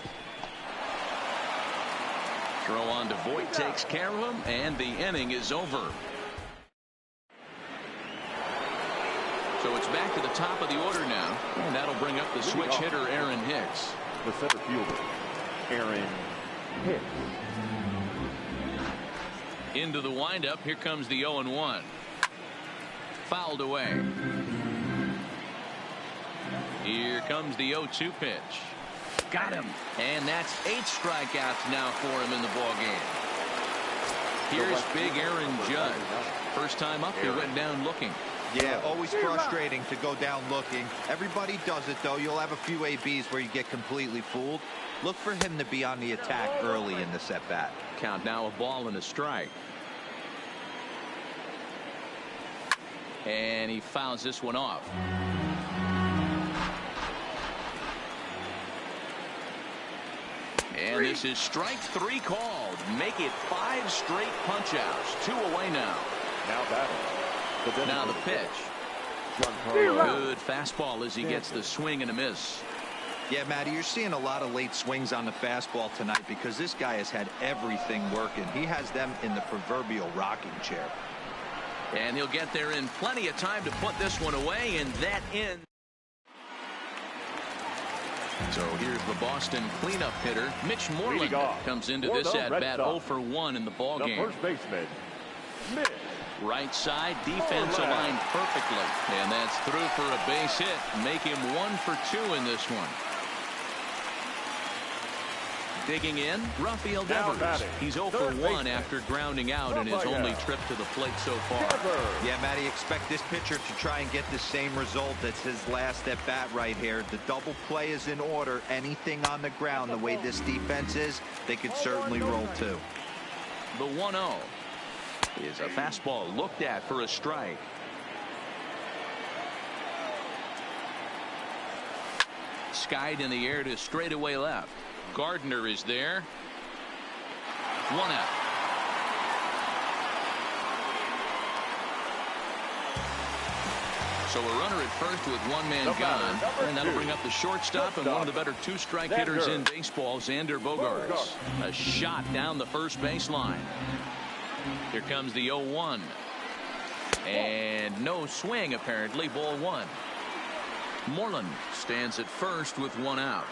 Throw on to Voit takes care of him, and the inning is over. So it's back to the top of the order now, and that'll bring up the switch hitter Aaron Hicks. The center fielder, Aaron Hicks. Into the windup. Here comes the 0-1. Fouled away. Here comes the 0-2 pitch. Got him. And that's 8 strikeouts now for him in the ball game. Here's big Aaron Judge. First time up, he went down looking. Yeah, always frustrating to go down looking. Everybody does it, though. You'll have a few ABs where you get completely fooled. Look for him to be on the attack early in the at-bat. Count now a ball and a strike. And he fouls this one off. And this is strike 3 called. Make it 5 straight punch-outs. 2 away now. Now the pitch. Good fastball as he gets the swing and a miss. Yeah, Matty, you're seeing a lot of late swings on the fastball tonight because this guy has had everything working. He has them in the proverbial rocking chair. And he'll get there in plenty of time to put this one away, and that ends. So here's the Boston cleanup hitter, Mitch Moreland, comes into this at-bat 0 for 1 in the ball game. First baseman, Mitch. Right side, defense aligned perfectly. And that's through for a base hit. Make him 1 for 2 in this one. Digging in, Rafael Devers. He's 0 for 1 after grounding out in his only trip to the plate so far. Yeah, Matty, expect this pitcher to try and get the same result. That's his last at bat right here. The double play is in order. Anything on the ground, the way this defense is, they could certainly roll too. The 1-0 is a fastball looked at for a strike. Skied in the air to straightaway left. Gardner is there. 1 out. So a runner at first with 1 man gone, and that'll bring up the shortstop and one of the better 2-strike hitters in baseball, Xander Bogaerts. A shot down the first baseline. Here comes the 0-1. And no swing apparently. Ball 1. Moreland stands at first with 1 out.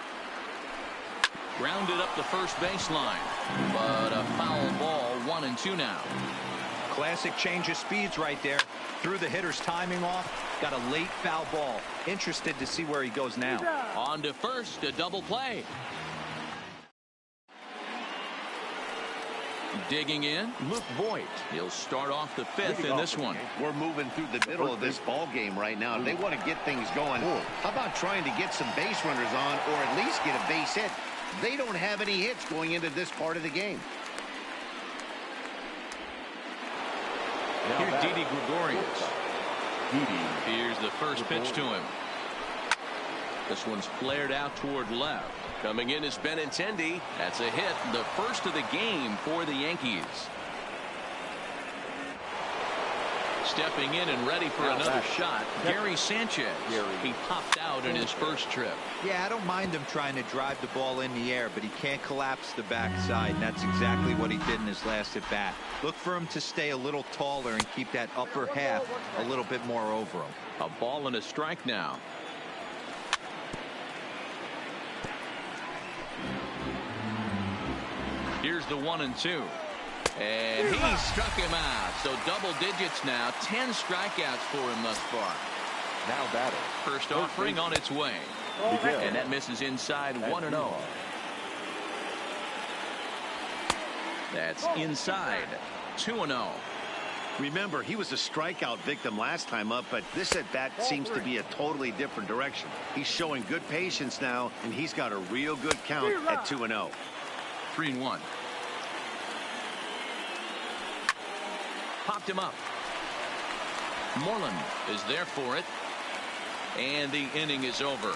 Grounded up the first baseline, but a foul ball. 1-2 now. Classic change of speeds right there. Threw the hitter's timing off. Got a late foul ball. Interested to see where he goes now. On to first, a double play. Digging in, Luke Voit. He'll start off the 5th in this one. We're moving through the middle of this ball game right now. They want to get things going. How about trying to get some base runners on, or at least get a base hit? They don't have any hits going into this part of the game. Here's Didi Gregorius. Here's the first pitch to him. This one's flared out toward left. Coming in is Benintendi. That's a hit, the first of the game for the Yankees. Stepping in and ready for another shot, Gary Sanchez. He popped out in his first trip. Yeah, I don't mind him trying to drive the ball in the air, but he can't collapse the backside, and that's exactly what he did in his last at bat. Look for him to stay a little taller and keep that upper half a little bit more over him. A ball and a strike now. Here's the 1-2. And he struck him out. So double digits now. 10 strikeouts for him thus far. Now batting. First offering on its way. And that misses inside. 1-0. That's inside. 2-0. Remember, he was a strikeout victim last time up, but this at-bat seems to be a totally different direction. He's showing good patience now, and he's got a real good count at 2-0. 3-1. Popped him up. Moreland is there for it. And the inning is over.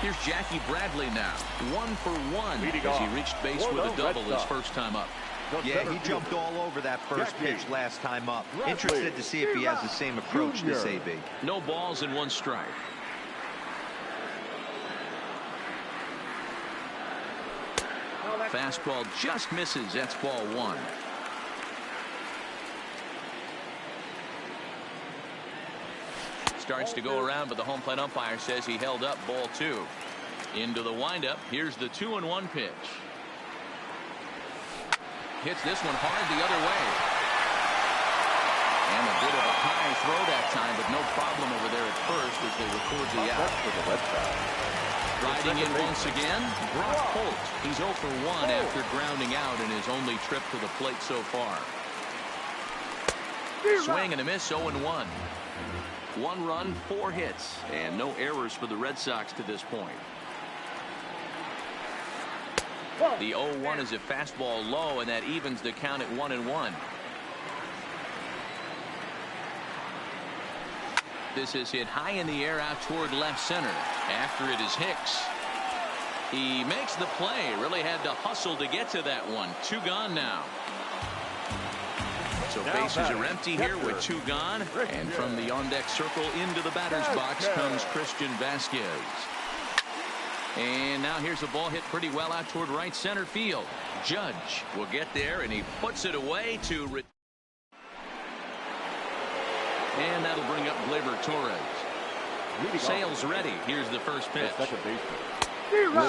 Here's Jackie Bradley now. 1 for 1 as he reached base with a double his first time up. Yeah, he jumped all over that first pitch last time up. Interested to see if he has the same approach this AB. No balls and 1 strike. Fastball just misses. That's ball 1. Starts to go around, but the home plate umpire says he held up. Ball 2. Into the windup. Here's the 2-1 pitch. Hits this one hard the other way. And a bit of a high throw that time, but no problem over there at first as they record the out. Riding in once again, Brock Holt. He's 0 for 1 after grounding out in his only trip to the plate so far. Swing and a miss, 0-1. 1 run, 4 hits, and no errors for the Red Sox to this point. The 0-1 is a fastball low, and that evens the count at 1-1. This is hit high in the air out toward left center. After it is Hicks. He makes the play. Really had to hustle to get to that one. 2 gone now. So bases are empty here with 2 gone. And from the on-deck circle into the batter's box comes Christian Vasquez. And now here's a ball hit pretty well out toward right center field. Judge will get there, and he puts it away to... And that'll bring up Gleyber Torres. Sale's ready. Here's the first pitch.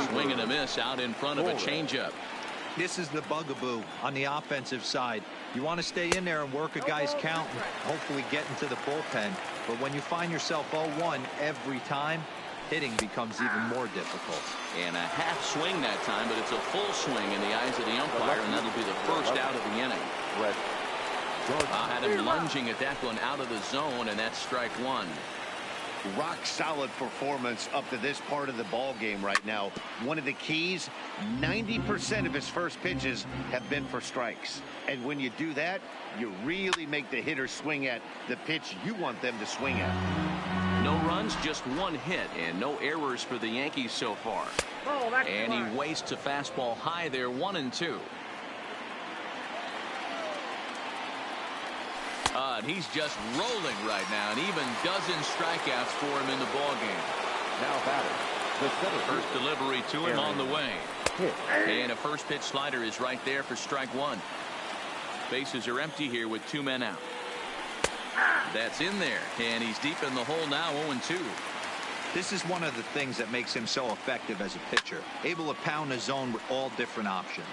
Swing and a miss out in front of a changeup. This is the bugaboo on the offensive side. You want to stay in there and work a guy's count and hopefully get into the bullpen. But when you find yourself 0-1 every time, hitting becomes even more difficult. And a half swing that time, but it's a full swing in the eyes of the umpire, and that'll be the first out of the inning. Had him lunging at that one out of the zone, and that's strike 1. Rock solid performance up to this part of the ball game right now. One of the keys, 90% of his first pitches have been for strikes. And when you do that, you really make the hitter swing at the pitch you want them to swing at. No runs, just 1 hit, and no errors for the Yankees so far. And he wastes a fastball high there, 1-2. He's just rolling right now, and even dozen strikeouts for him in the ball game. Now batter, the center. First delivery to him on the way. And a first pitch slider is right there for strike 1. Bases are empty here with 2 men out. That's in there, and he's deep in the hole now, 0-2. This is one of the things that makes him so effective as a pitcher, able to pound the zone with all different options.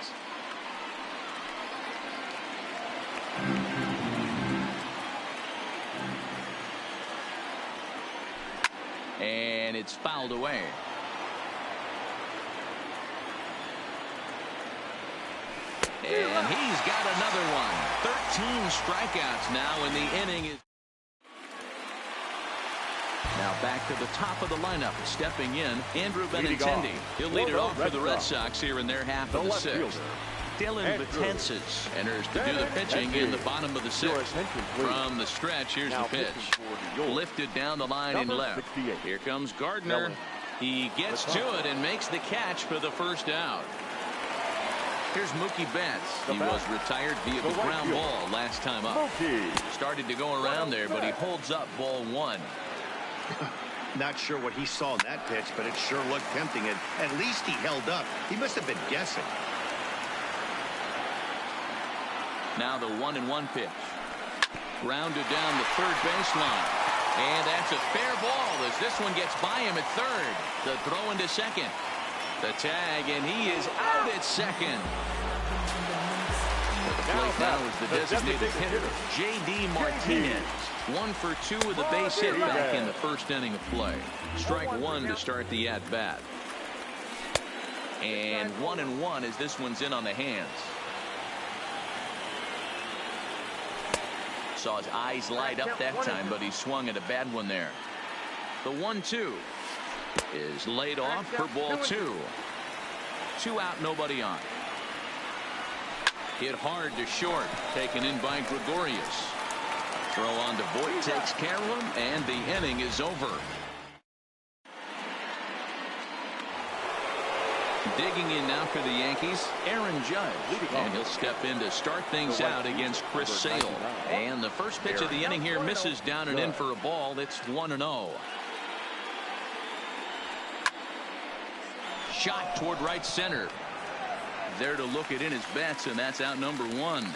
And it's fouled away. And he's got another one. 13 strikeouts now, and the inning is... Now back to the top of the lineup. Stepping in, Andrew Benintendi. He'll lead it off for the Red Sox here in their half of the 6th. Dylan Betances enters to do the pitching in the bottom of the 6th. From the stretch, here's the pitch. Lifted down the line in left. Here comes Gardner. He gets to it and makes the catch for the first out. Here's Mookie Betts. He was retired via the ground ball last time up. Started to go around there, but he holds up ball 1. Not sure what he saw in that pitch, but it sure looked tempting. And at least he held up. He must have been guessing. Now the 1-1 pitch. Grounded down the third baseline. And that's a fair ball as this one gets by him at third. The throw into second. The tag, and he is out at second. At the plate now is the designated hitter, J.D. Martinez. 1 for 2 with a base hit back in the first inning of play. Strike 1 to start the at-bat. And 1-1 as this one's in on the hands. Saw his eyes light up that time, but he swung at a bad one there. The 1-2 is laid off for ball 2. 2 out, nobody on. Hit hard to short. Taken in by Gregorius. Throw on to Voigt. Takes care of him. And the inning is over. Digging in now for the Yankees, Aaron Judge. And he'll step in to start things out against Chris Sale. And the first pitch of the inning here misses down and in for a ball. It's 1-0. Shot toward right center. There to look it in his bets, and that's out number one.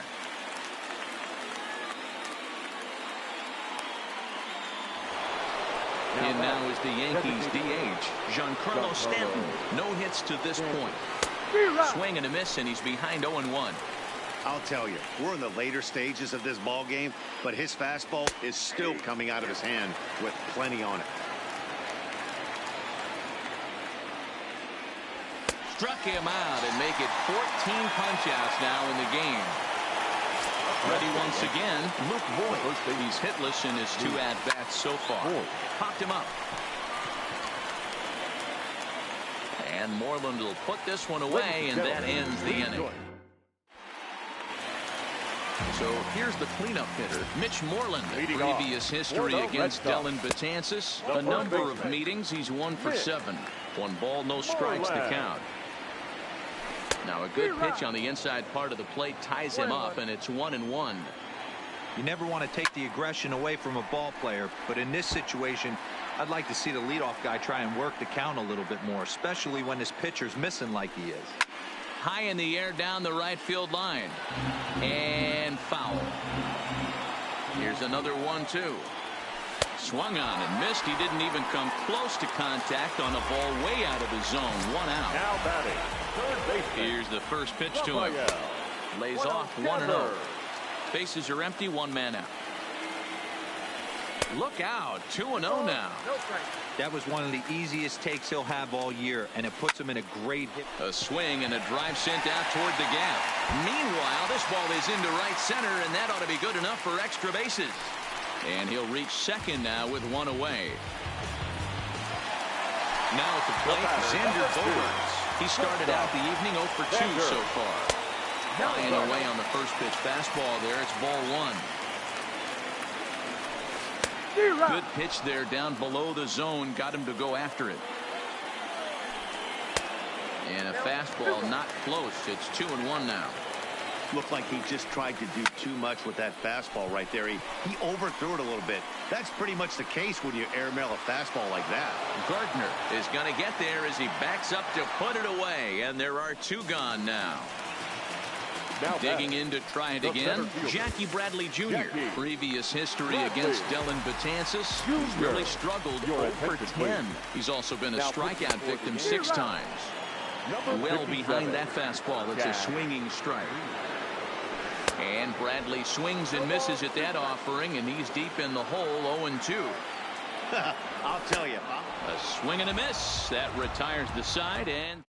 And now is the Yankees DH, Giancarlo Stanton. No hits to this point. Swing and a miss, and he's behind 0-1. I'll tell you, we're in the later stages of this ball game, but his fastball is still coming out of his hand with plenty on it. Struck him out and make it 14 punch-outs now in the game. Ready once again, Luke Voigt. He's hitless in his 2 at-bats so far. Popped him up. And Moreland will put this one away, and that ends the inning. So here's the cleanup hitter, Mitch Moreland. Previous history against Dellin Betances. A number of meetings. He's 1 for 7. 1 ball, no strikes to count. Now a good pitch on the inside part of the plate ties him up, and it's 1-1. You never want to take the aggression away from a ball player, but in this situation, I'd like to see the leadoff guy try and work the count a little bit more, especially when his pitcher's missing like he is. High in the air down the right field line. And foul. Here's another 1-2. Swung on and missed. He didn't even come close to contact on a ball way out of the zone. 1 out. Now batting, third baseman. Here's the first pitch to him. Lays off 1-0. Bases are empty. 1 man out. Look out. 2-0 now. That was one of the easiest takes he'll have all year, and it puts him in a great hit. A swing and a drive sent out toward the gap. Meanwhile, this ball is into right center, and that ought to be good enough for extra bases. And he'll reach second now with 1 away. Now at the plate, Xander Bogaerts. He started out the evening 0 for 2 so far. Flying away on the first pitch fastball there. It's ball 1. Good pitch there down below the zone. Got him to go after it. And a fastball not close. It's 2-1 now. Looked like he just tried to do too much with that fastball right there. He overthrew it a little bit. That's pretty much the case when you airmail a fastball like that. Gardner is going to get there as he backs up to put it away. And there are 2 gone now. Digging in to try it again, Jackie Bradley Jr. Previous history against Dellin Betances. He's really struggled 0 for 10. He's also been a strikeout victim 6 times. Well behind that fastball. It's a swinging strike. And Bradley swings and misses at that offering, and he's deep in the hole, 0-2. I'll tell you. A swing and a miss. That retires the side, and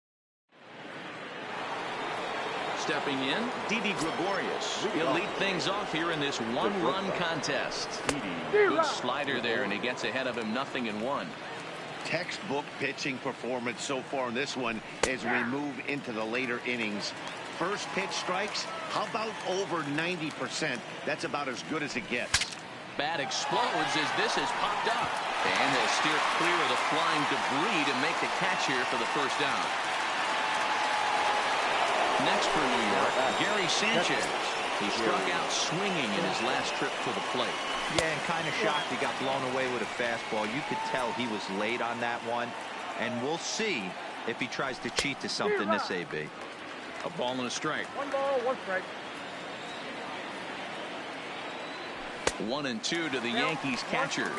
stepping in, Didi Gregorius. He'll lead things off here in this 1-run contest. Good slider there, and he gets ahead of him 0-1. Textbook pitching performance so far in this one as we move into the later innings. First pitch strikes, how about over 90%? That's about as good as it gets. Bat explodes as this is popped up. And he'll steer clear of the flying debris to make the catch here for the first down. Next for New York, Gary Sanchez. He struck out swinging in his last trip to the plate. Yeah, and kind of shocked he got blown away with a fastball. You could tell he was late on that one. And we'll see if he tries to cheat to something this AB. A ball and a strike. 1 ball, 1 strike. 1-2 to the Yankees catcher.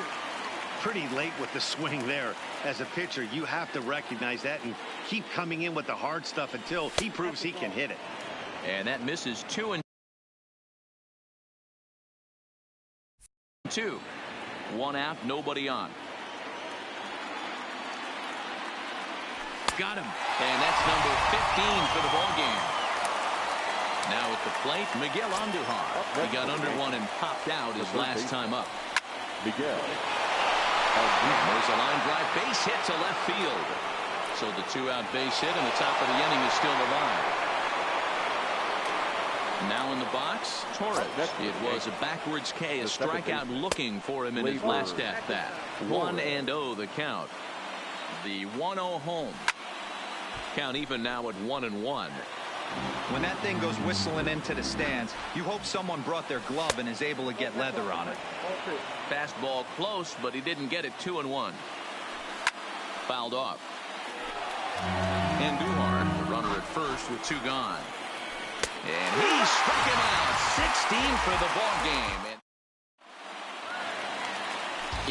Pretty late with the swing there. As a pitcher, you have to recognize that and keep coming in with the hard stuff until he proves he can hit it. And that misses 2-2. 1 out, nobody on. Got him. And that's number 15 for the ball game. Now at the plate, Miguel Andujar. He got under one and popped out his last time up. Miguel. There's a line drive base hit to left field. So the 2-out base hit and the top of the inning is still alive. Now in the box, Torres. It was a backwards K, a strikeout looking for him in his last at-bat. 1-0 the count. The 1-0 home. Count even now at 1-1. When that thing goes whistling into the stands, you hope someone brought their glove and is able to get leather on it. Fastball close, but he didn't get it. 2-1. Fouled off. And Duhar, the runner at first with 2 gone. And he struck him out. 16 for the ball game.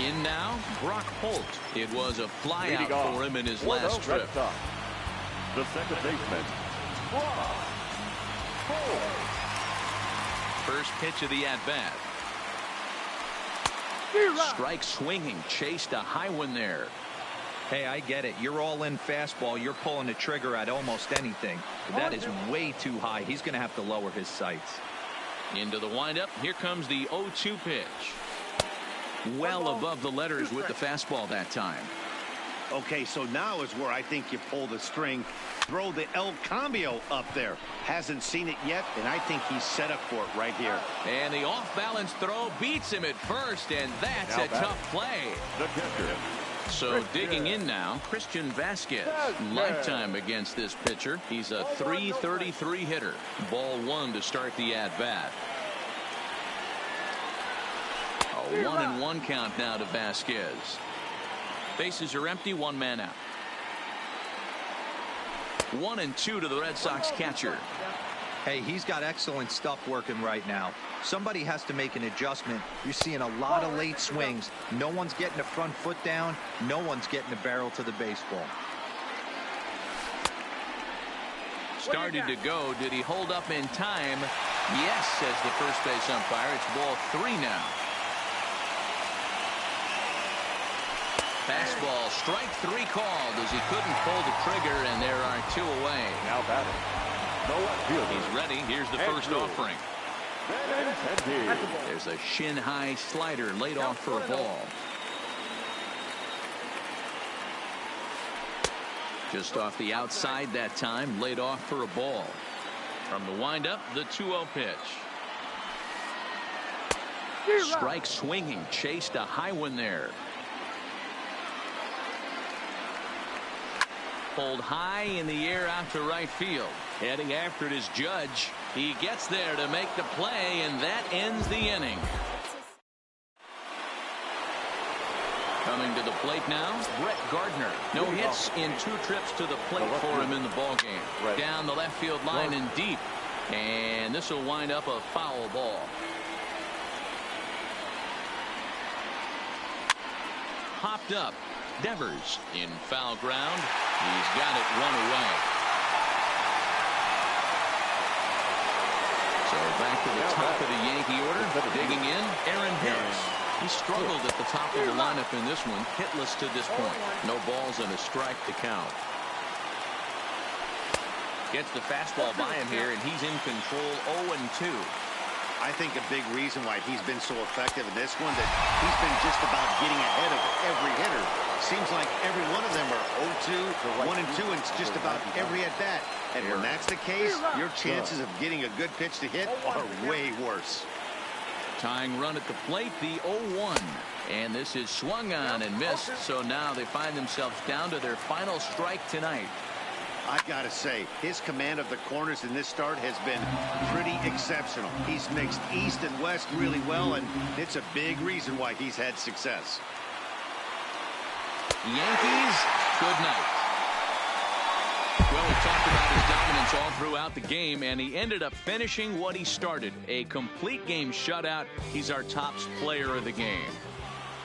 In now, Brock Holt. It was a flyout for him in his last trip. The second baseman, Brock Holt. First pitch of the at-bat. Strike swinging, chased a high one there. Hey, I get it. You're all in fastball. You're pulling the trigger at almost anything. That is way too high. He's going to have to lower his sights. Into the windup. Here comes the 0-2 pitch. Well above the letters with the fastball that time. Okay, so now is where I think you pull the string. Throw the El Cambio up there. Hasn't seen it yet, and I think he's set up for it right here. And the off-balance throw beats him at first, and that's a tough play. The catcher. So digging in now, Christian Vasquez. Lifetime against this pitcher. He's a .333 hitter. Ball 1 to start the at-bat. A 1-1 count now to Vasquez. Bases are empty, 1 man out. 1-2 to the Red Sox catcher. Hey, he's got excellent stuff working right now. Somebody has to make an adjustment. You're seeing a lot of late swings. No one's getting the front foot down. No one's getting the barrel to the baseball. Started to go. Did he hold up in time? Yes, says the first base umpire. It's ball 3 now. Fastball, strike 3 called as he couldn't pull the trigger, and there are 2 away. Now batting. He's ready. Here's the first offering. There's a shin-high slider laid off for a ball. Just off the outside that time, laid off for a ball. From the windup, the 2-0 pitch. Strike swinging, chased a high one there. Pulled high in the air out to right field. Heading after it is Judge. He gets there to make the play, and that ends the inning. Coming to the plate now, Brett Gardner. No hits in 2 trips to the plate for him in the ballgame. Down the left field line and deep. And this will wind up a foul ball. Hopped up. Devers in foul ground. He's got it 1 away. So back to the top of the Yankee order. Digging in, Aaron Harris. He struggled at the top of the lineup in this one. Hitless to this point. No balls and a strike to count. Gets the fastball by him here, and he's in control. 0-2. I think a big reason why he's been so effective in this one, that he's been just about getting ahead of every hitter. Seems like every one of them are 0-2, 1-2, and it's just about every at-bat. And when that's the case, your chances of getting a good pitch to hit are way worse. Tying run at the plate, the 0-1. And this is swung on and missed, so now they find themselves down to their final strike tonight. I've got to say, his command of the corners in this start has been pretty exceptional. He's mixed east and west really well, and it's a big reason why he's had success. Yankees, good night. Well, we talked about his dominance all throughout the game, and he ended up finishing what he started. A complete game shutout. He's our top player of the game.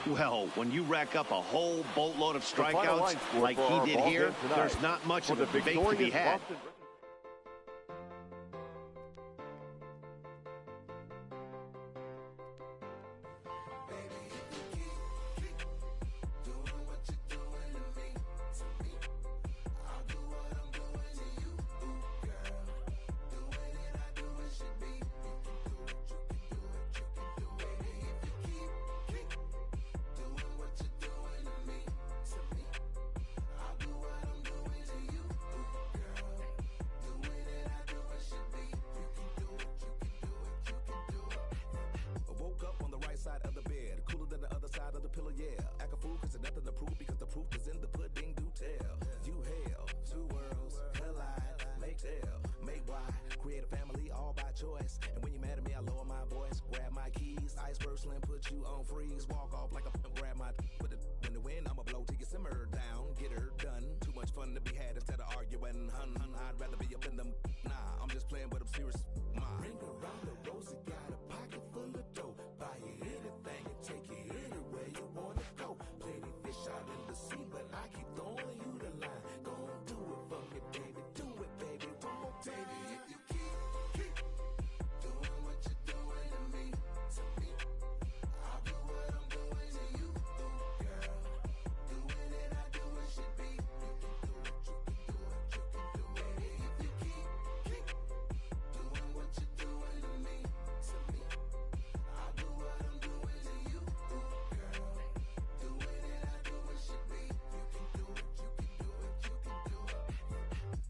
Well, when you rack up a whole boatload of strikeouts like he did here, there's not much of a debate to be had. tell. Make why, create a family all by choice. And when you're mad at me, I lower my voice. Grab my keys, iceberg slim, put you on freeze. Walk off like a grab my put it in the wind. I'ma blow till you simmer down, get her done. Too much fun to be had instead of arguing. I'd rather be up in them. Nah, I'm just playing, but I'm serious. Ring around the rosy, got a pocket full of dough. Buy you anything and take you anywhere you wanna go. Plenty fish out in the sea, but I keep throwing you the line. Gon' do it for me, baby. Do it, baby. One more time. Baby, if you keep doing what you're doing to me, I'll do what I'm doing to you, girl. Doing it, I do what should be. You can do it, you can do it, you can do it. Baby, if you keep doing what you're doing to me, I'll do what I'm doing to you, girl. Doing it, I do what should be. You can do it, you can do it, you can do it.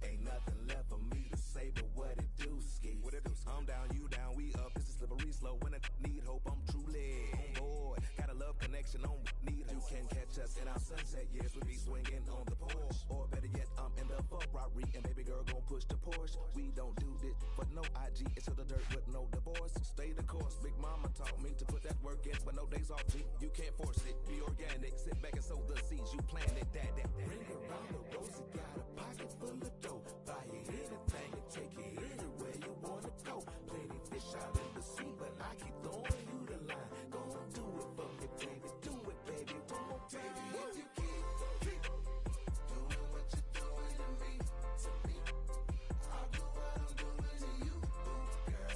Ain't nothing left for me to say but what it do, ski. What it do? I'm down, you down, we up. It's a slippery slope. When I need hope, I'm truly on board. Got a love connection on need. You can catch us in our sunset years. We be swinging on the porch, or better yet, I'm in the Ferrari and baby girl gon' push the Porsche. We don't do this for no IG. It's to the dirt with no divorce. Stay the course. Big mama taught me to put that work in, but no days off. G. You can't force it. Be organic. Sit back and sow the seeds you planted. That. Ring around the rosy, got a pocket full of dough. Buy you anything and take you anywhere you wanna go. Plenty fish out in the sea, but I keep throwing you the line. Gon' do it for me, baby. Do it, baby. One more time. Baby, if you keep doing what you're doing to me, I'll do what I'm doing to you, girl.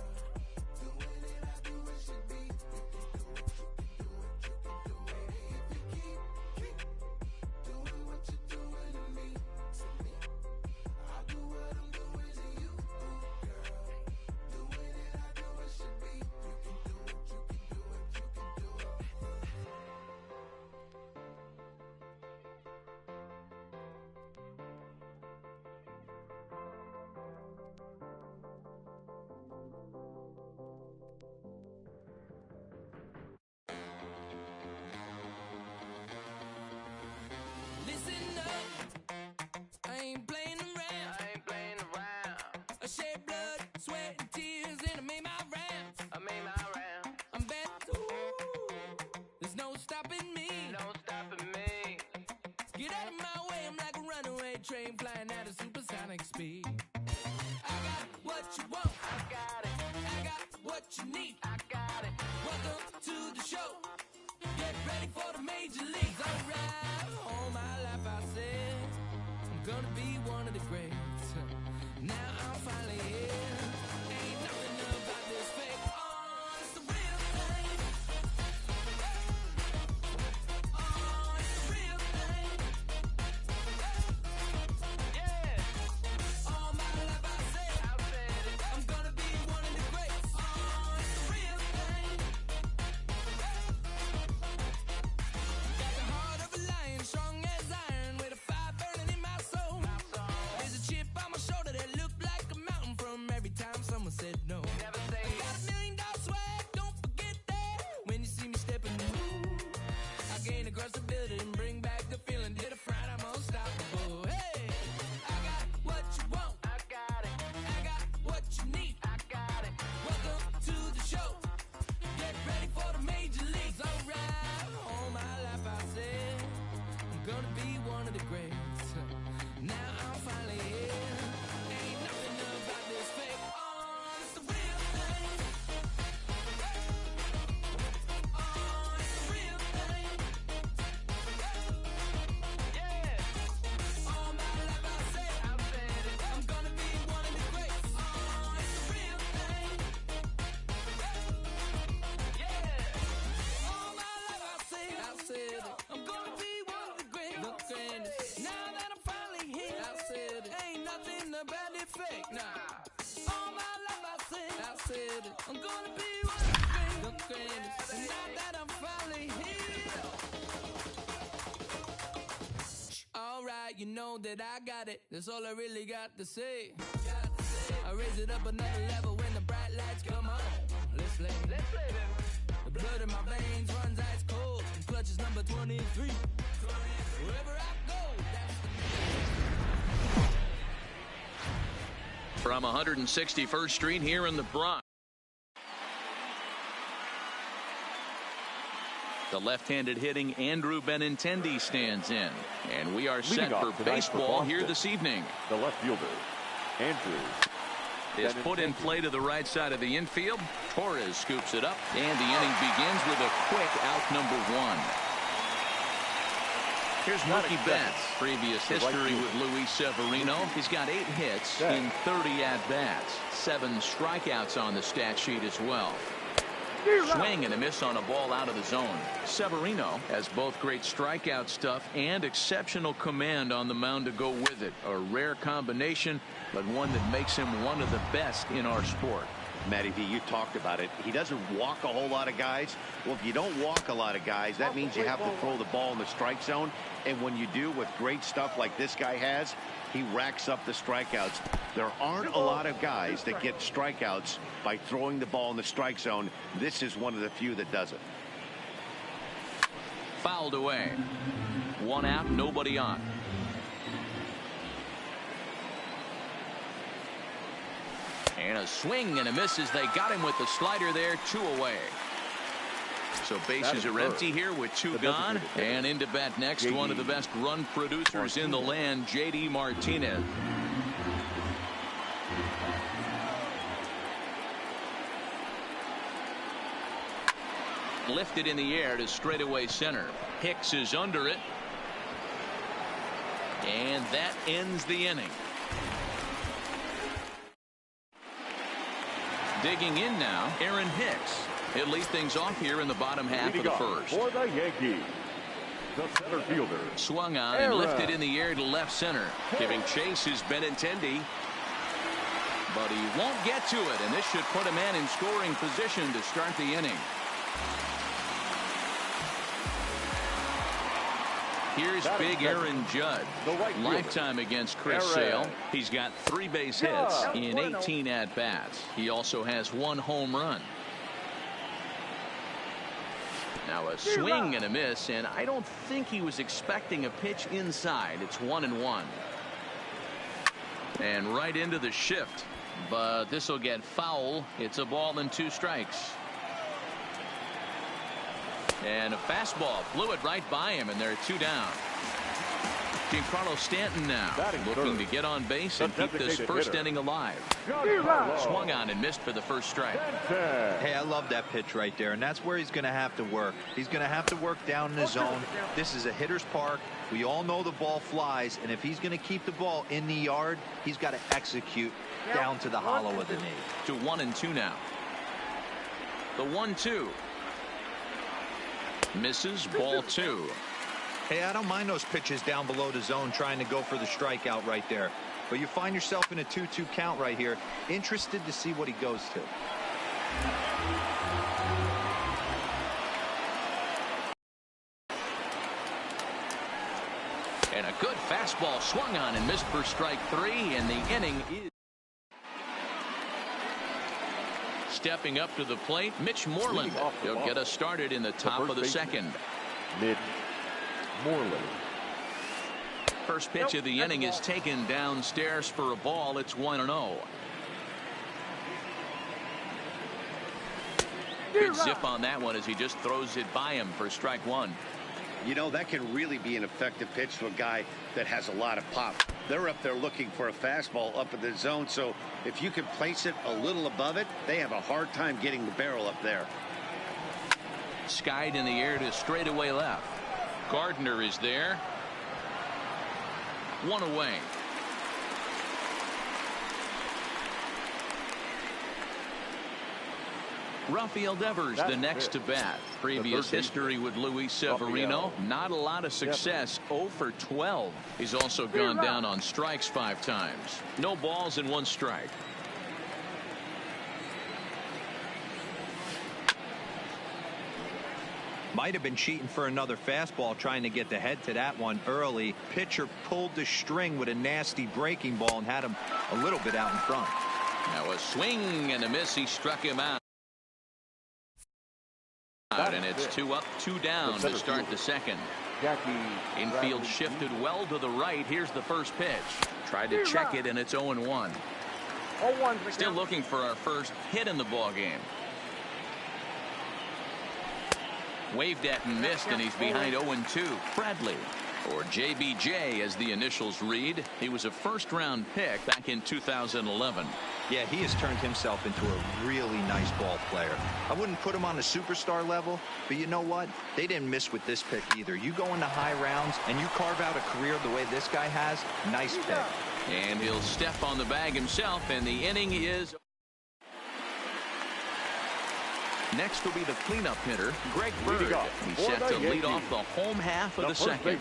Doing it, I do what should be. You can do it, you can do it, you can do it. Baby, if you keep doing what you're doing to me, I'll do what I'm doing to you, girl. Doing it, I do what should be. You can do it, you can do it, you can do it. Listen up, I ain't playing around. I shed blood, sweat, and tears, and I made my rounds. I'm back, there's no stopping me. Get out of my way, I'm like a runaway train flying at a supersonic speed. I got what you want, I got what you need, Welcome to the show, get ready for the major leagues. Alright, all my life I said I'm gonna be one of the greats. Now I'm finally here. Ain't nothing about this fake. Oh, it's the real thing. Oh, it's the real thing. Yeah. All my life I said I'm gonna be one of the greats. Oh, it's the real thing. Got the heart of a lion, strong as iron, with a fire burning in my soul. There's a chip on my shoulder that looked like a mountain from every time someone said no. I got $1 million swag, don't forget that. When you see me stepping through, I gain across the building, bring back the feeling. Hit a fright, I'm unstoppable. Hey, I got what you want, I got what you need, Welcome to the show, get ready for the major leagues. Alright, all my life I said I'm gonna be one of the greats. Now I'm finally here. Ain't nothing about this fake. Oh, it's the real thing. Oh, it's the real thing. Yeah. All my life I said I'm gonna be one of the greats. Oh, it's the real thing. Yeah. All my life I said I'm gonna be one of the greats. The greatest. Now that I'm finally here, I said ain't nothing about it fake. Nah. All my life I said I'm gonna be one of the greatest. And now that I'm finally here, alright, you know that I got it. That's all I really got to say. I raise it up another level when the bright lights come on. Let's play them. The blood in my veins runs ice cold. And clutch is number 23. Wherever I go, that's the From 161st Street here in the Bronx. The left-handed hitting Andrew Benintendi stands in. And we are set for baseball here this evening. The left fielder, Andrew. Is put in play to the right side of the infield. Torres scoops it up. And the inning begins with a quick out number 1. Here's Mookie Betts. Previous history with Luis Severino. He's got 8 hits in 30 at-bats. 7 strikeouts on the stat sheet as well. Swing and a miss on a ball out of the zone. Severino has both great strikeout stuff and exceptional command on the mound to go with it. A rare combination, but one that makes him one of the best in our sport. Matty V, you talked about it. He doesn't walk a whole lot of guys. Well, if you don't walk a lot of guys, that means you have to throw the ball in the strike zone. And when you do with great stuff like this guy has, he racks up the strikeouts. There aren't a lot of guys that get strikeouts by throwing the ball in the strike zone. This is one of the few that does it. Fouled away. 1 out, nobody on. And a swing and a miss as they got him with the slider there. 2 away. So bases are empty here with 2 gone. And into bat next, one of the best run producers in the land, J.D. Martinez. Lifted in the air to straightaway center. Hicks is under it. And that ends the inning. Digging in now, Aaron Hicks. He'll lead things off here in the bottom half of the first. For the Yankees, the center fielder. Swung on and lifted in the air to left center. Giving chase is Benintendi. But he won't get to it, and this should put a man in scoring position to start the inning. Here's big Aaron Judd. Lifetime against Chris Sale. He's got 3 base hits in 18 at-bats. He also has 1 home run. Now a swing and a miss, and I don't think he was expecting a pitch inside. It's 1-1. And right into the shift. But this will get foul. It's a ball and 2 strikes. And a fastball flew it right by him, and there are 2 down. Giancarlo Stanton now looking to get on base and keep this first inning alive. Swung on and missed for the first strike. Hey, I love that pitch right there, and that's where he's going to have to work. He's going to have to work down in the zone. This is a hitter's park. We all know the ball flies, and if he's going to keep the ball in the yard, he's got to execute down to the hollow of the knee. To 1-2 now. The 1-2. Misses, ball 2. Hey, I don't mind those pitches down below the zone trying to go for the strikeout right there. But you find yourself in a 2-2 count right here. Interested to see what he goes to. And a good fastball swung on and missed for strike 3, and the inning is. Stepping up to the plate, Mitch Moreland. He'll get us started in the top of the second. Mitch Moreland. First pitch of the inning is taken downstairs for a ball. It's 1-0. Good zip on that one as he just throws it by him for strike 1. You know, that can really be an effective pitch to a guy that has a lot of pop. They're up there looking for a fastball up in the zone, so if you can place it a little above it, they have a hard time getting the barrel up there. Skied in the air to straightaway left. Gardner is there. 1 away. Rafael Devers the next to bat. Previous history with Luis Severino. Not a lot of success. 0 for 12. He's also gone down on strikes 5 times. No balls and 1 strike. Might have been cheating for another fastball, trying to get the head to that one early. Pitcher pulled the string with a nasty breaking ball and had him a little bit out in front. Now a swing and a miss. He struck him out. And it's 2 up, 2 down to start the second. Infield shifted well to the right. Here's the first pitch. Tried to check it, and it's 0-1. Still looking for our first hit in the ball game. Waved at and missed, and he's behind 0-2. Bradley, or JBJ as the initials read. He was a first-round pick back in 2011. Yeah, he has turned himself into a really nice ball player. I wouldn't put him on a superstar level, but you know what? They didn't miss with this pick either. You go into high rounds and you carve out a career the way this guy has, nice pick. And he'll step on the bag himself, and the inning is... Next will be the cleanup hitter, Greg Bird. He's set to lead off the home half of the second.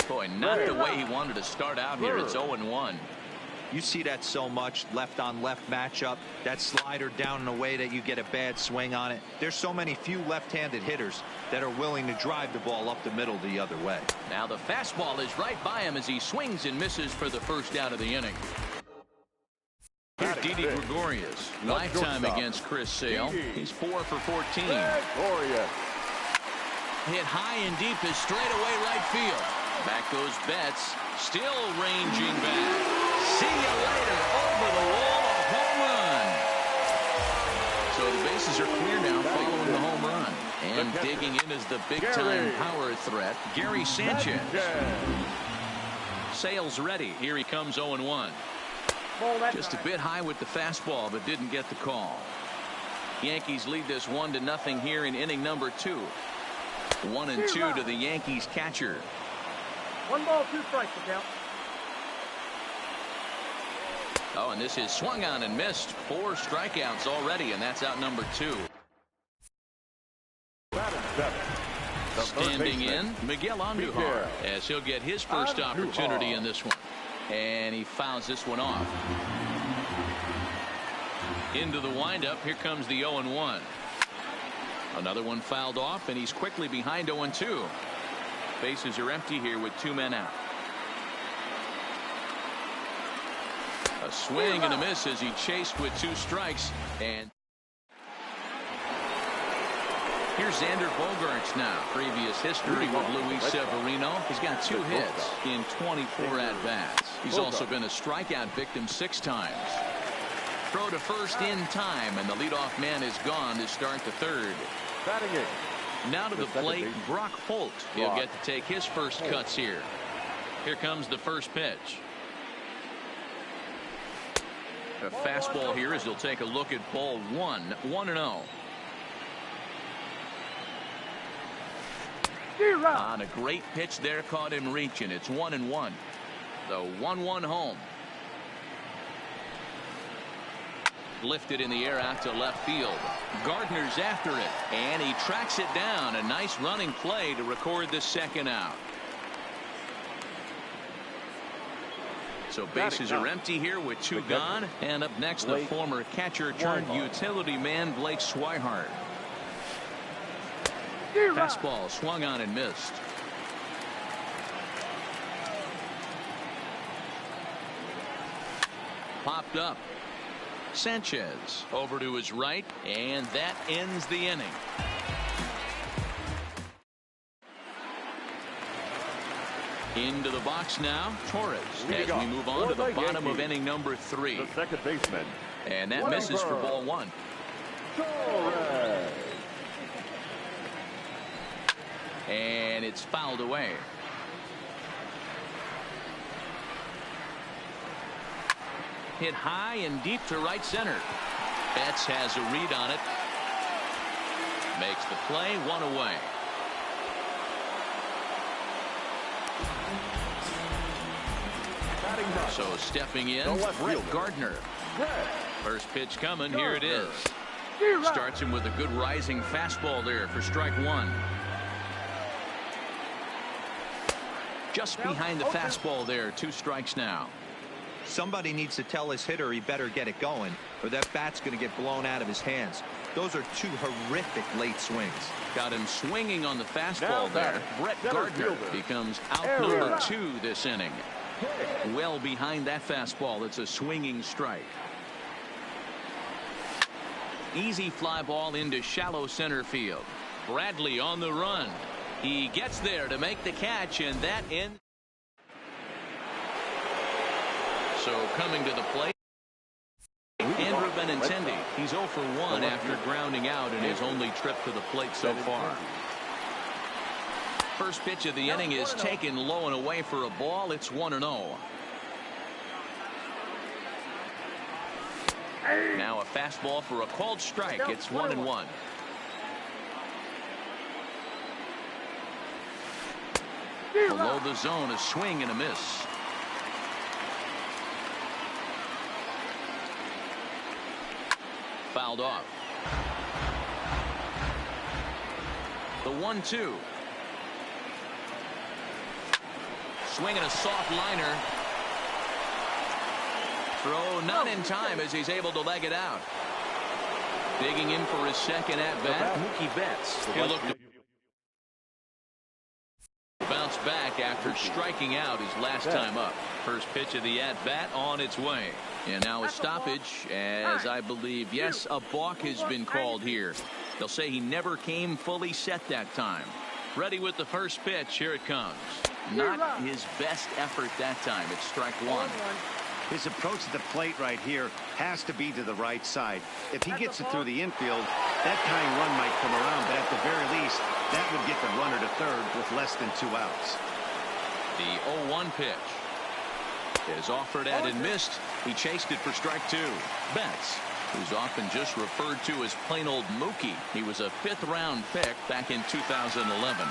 Boy, not the way he wanted to start out here. It's 0-1. You see that so much, left-on-left matchup. That slider down in a way that you get a bad swing on it. There's so many few left-handed hitters that are willing to drive the ball up the middle the other way. Now the fastball is right by him as he swings and misses for the first out of the inning. Here's Didi Gregorius. Lifetime against Chris Sale. He's 4 for 14. Hit high and deep is straight away right field. Back goes Betts. Still ranging back. See you later. Over the wall, a home run. So the bases are clear now following the home run. And digging in is the big-time power threat, Gary Sanchez. Sale's ready. Here he comes 0-1. Just a bit high with the fastball, but didn't get the call. Yankees lead this 1-0 here in inning number 2. 1-2 to the Yankees catcher. 1 ball, 2 strikes to count. Oh, and this is swung on and missed. 4 strikeouts already, and that's out number 2. Standing in, Miguel Andujar, as he'll get his first opportunity in this one. And he fouls this one off. Into the windup. Here comes the 0-1. Another one fouled off, and he's quickly behind 0-2. Bases are empty here with 2 men out. A swing and a miss as he chased with 2 strikes. And here's Xander Bogaerts now. Previous history with Luis Severino. He's got 2 hits in 24 at-bats. He's also been a strikeout victim 6 times. Throw to first in time, and the leadoff man is gone to start the 3rd. Now to the plate, Brock Holt. He'll get to take his first cuts here. Here comes the first pitch. A fastball here as he'll take a look at ball 1. 1-0. On a great pitch there, caught him reaching. It's 1-1. The 1-1 home. Lifted in the air out to left field. Gardner's after it, and he tracks it down. A nice running play to record the 2nd out. So bases are empty here with 2 gone. And up next, the former catcher turned utility man, Blake Swihart. Fastball swung on and missed. Popped up. Sanchez over to his right, and that ends the inning. Into the box now, Torres, as we move on to the bottom of inning number 3. The second baseman. And that misses for ball 1. Torres. And it's fouled away. Hit high and deep to right center. Betts has a read on it. Makes the play, 1 away. So stepping in, Brett Gardner. First pitch coming, here it is. Starts him with a good rising fastball there for strike 1. Just behind the fastball there, 2 strikes now. Somebody needs to tell his hitter he better get it going, or that bat's going to get blown out of his hands. Those are 2 horrific late swings. Got him swinging on the fastball there. Brett Gardner becomes out number 2 this inning. Well behind that fastball. It's a swinging strike. Easy fly ball into shallow center field. Bradley on the run. He gets there to make the catch, and that ends. So coming to the plate. Benintendi. He's 0 for 1 after grounding out in his only trip to the plate so far. First pitch of the inning is taken low and away for a ball. It's 1-0. Now a fastball for a called strike. It's 1-1. Below the zone, a swing and a miss. Fouled off. The 1-2. Swinging a soft liner. Throw not in time as he's able to leg it out. Digging in for his second at-bat, Mookie Betts. He'll look to bounce back after striking out his last time up. First pitch of the at-bat on its way. And now a stoppage as I believe, yes, a balk has been called here. They'll say he never came fully set that time. Ready with the first pitch. Here it comes. Not his best effort that time. It's strike one. His approach to the plate right here has to be to the right side. If he gets it through the infield, that tying run might come around, but at the very least, that would get the runner to third with less than 2 outs. The 0-1 pitch is offered at and missed. He chased it for strike two. Betts, who's often just referred to as plain old Mookie. He was a 5th-round pick back in 2011.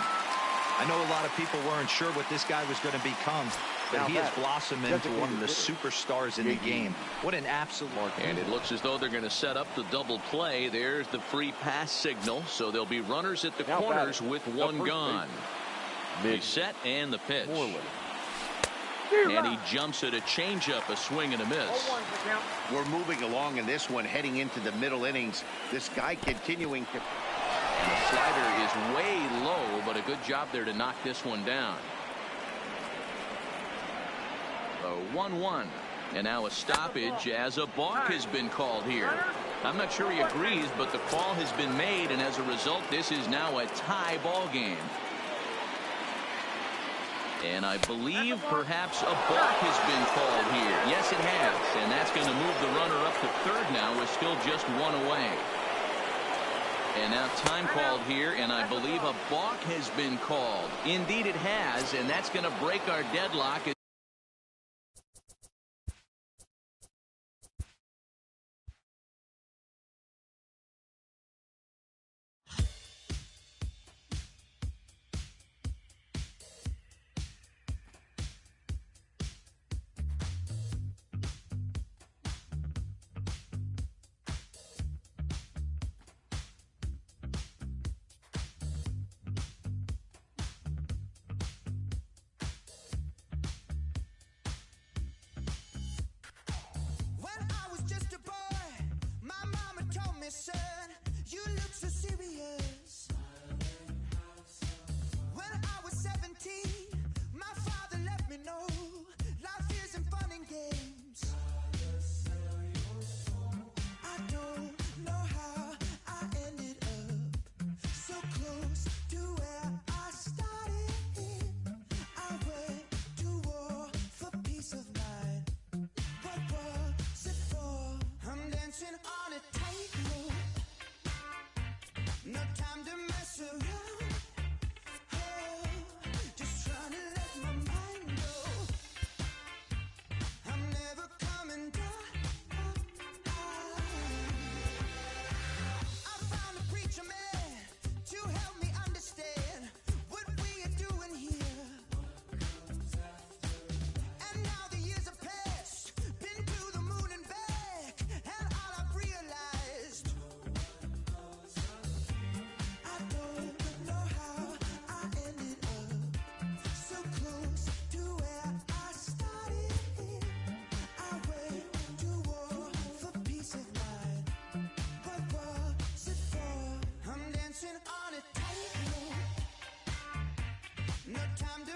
I know a lot of people weren't sure what this guy was going to become, but he has blossomed into one of the superstars in the game. What an absolute. And it looks as though they're going to set up the double play. There's the free pass signal, so there'll be runners at the corners with one gone. He's set and the pitch. And he jumps at a changeup, a swing and a miss. We're moving along in this one, heading into the middle innings. This guy continuing to. And the slider is way low, but a good job there to knock this one down. A 1-1. And now a stoppage as a balk has been called here. I'm not sure he agrees, but the call has been made, and as a result, this is now a tie ball game. And I believe perhaps a balk has been called here. Yes, it has. And that's going to move the runner up to third now with still just one away. And now time called here, and I believe a balk has been called. Indeed it has, and that's going to break our deadlock. Son, you look so serious. When I was 17, my father let me know life isn't fun and games. I don't know how I ended up so close to where I started. I went to war for peace of mind. What was it for? I'm dancing on a tightrope. No time to mess around. Oh, just trying to let my mind go. I'm never coming down. I found a preacher man to help me understand what we are doing here. And now the years have passed, been to the moon and back, and all I've realized, I don't know how I ended up so close to where I started. I went to war for peace of mind. What was it for? I'm dancing on a tightrope. No time to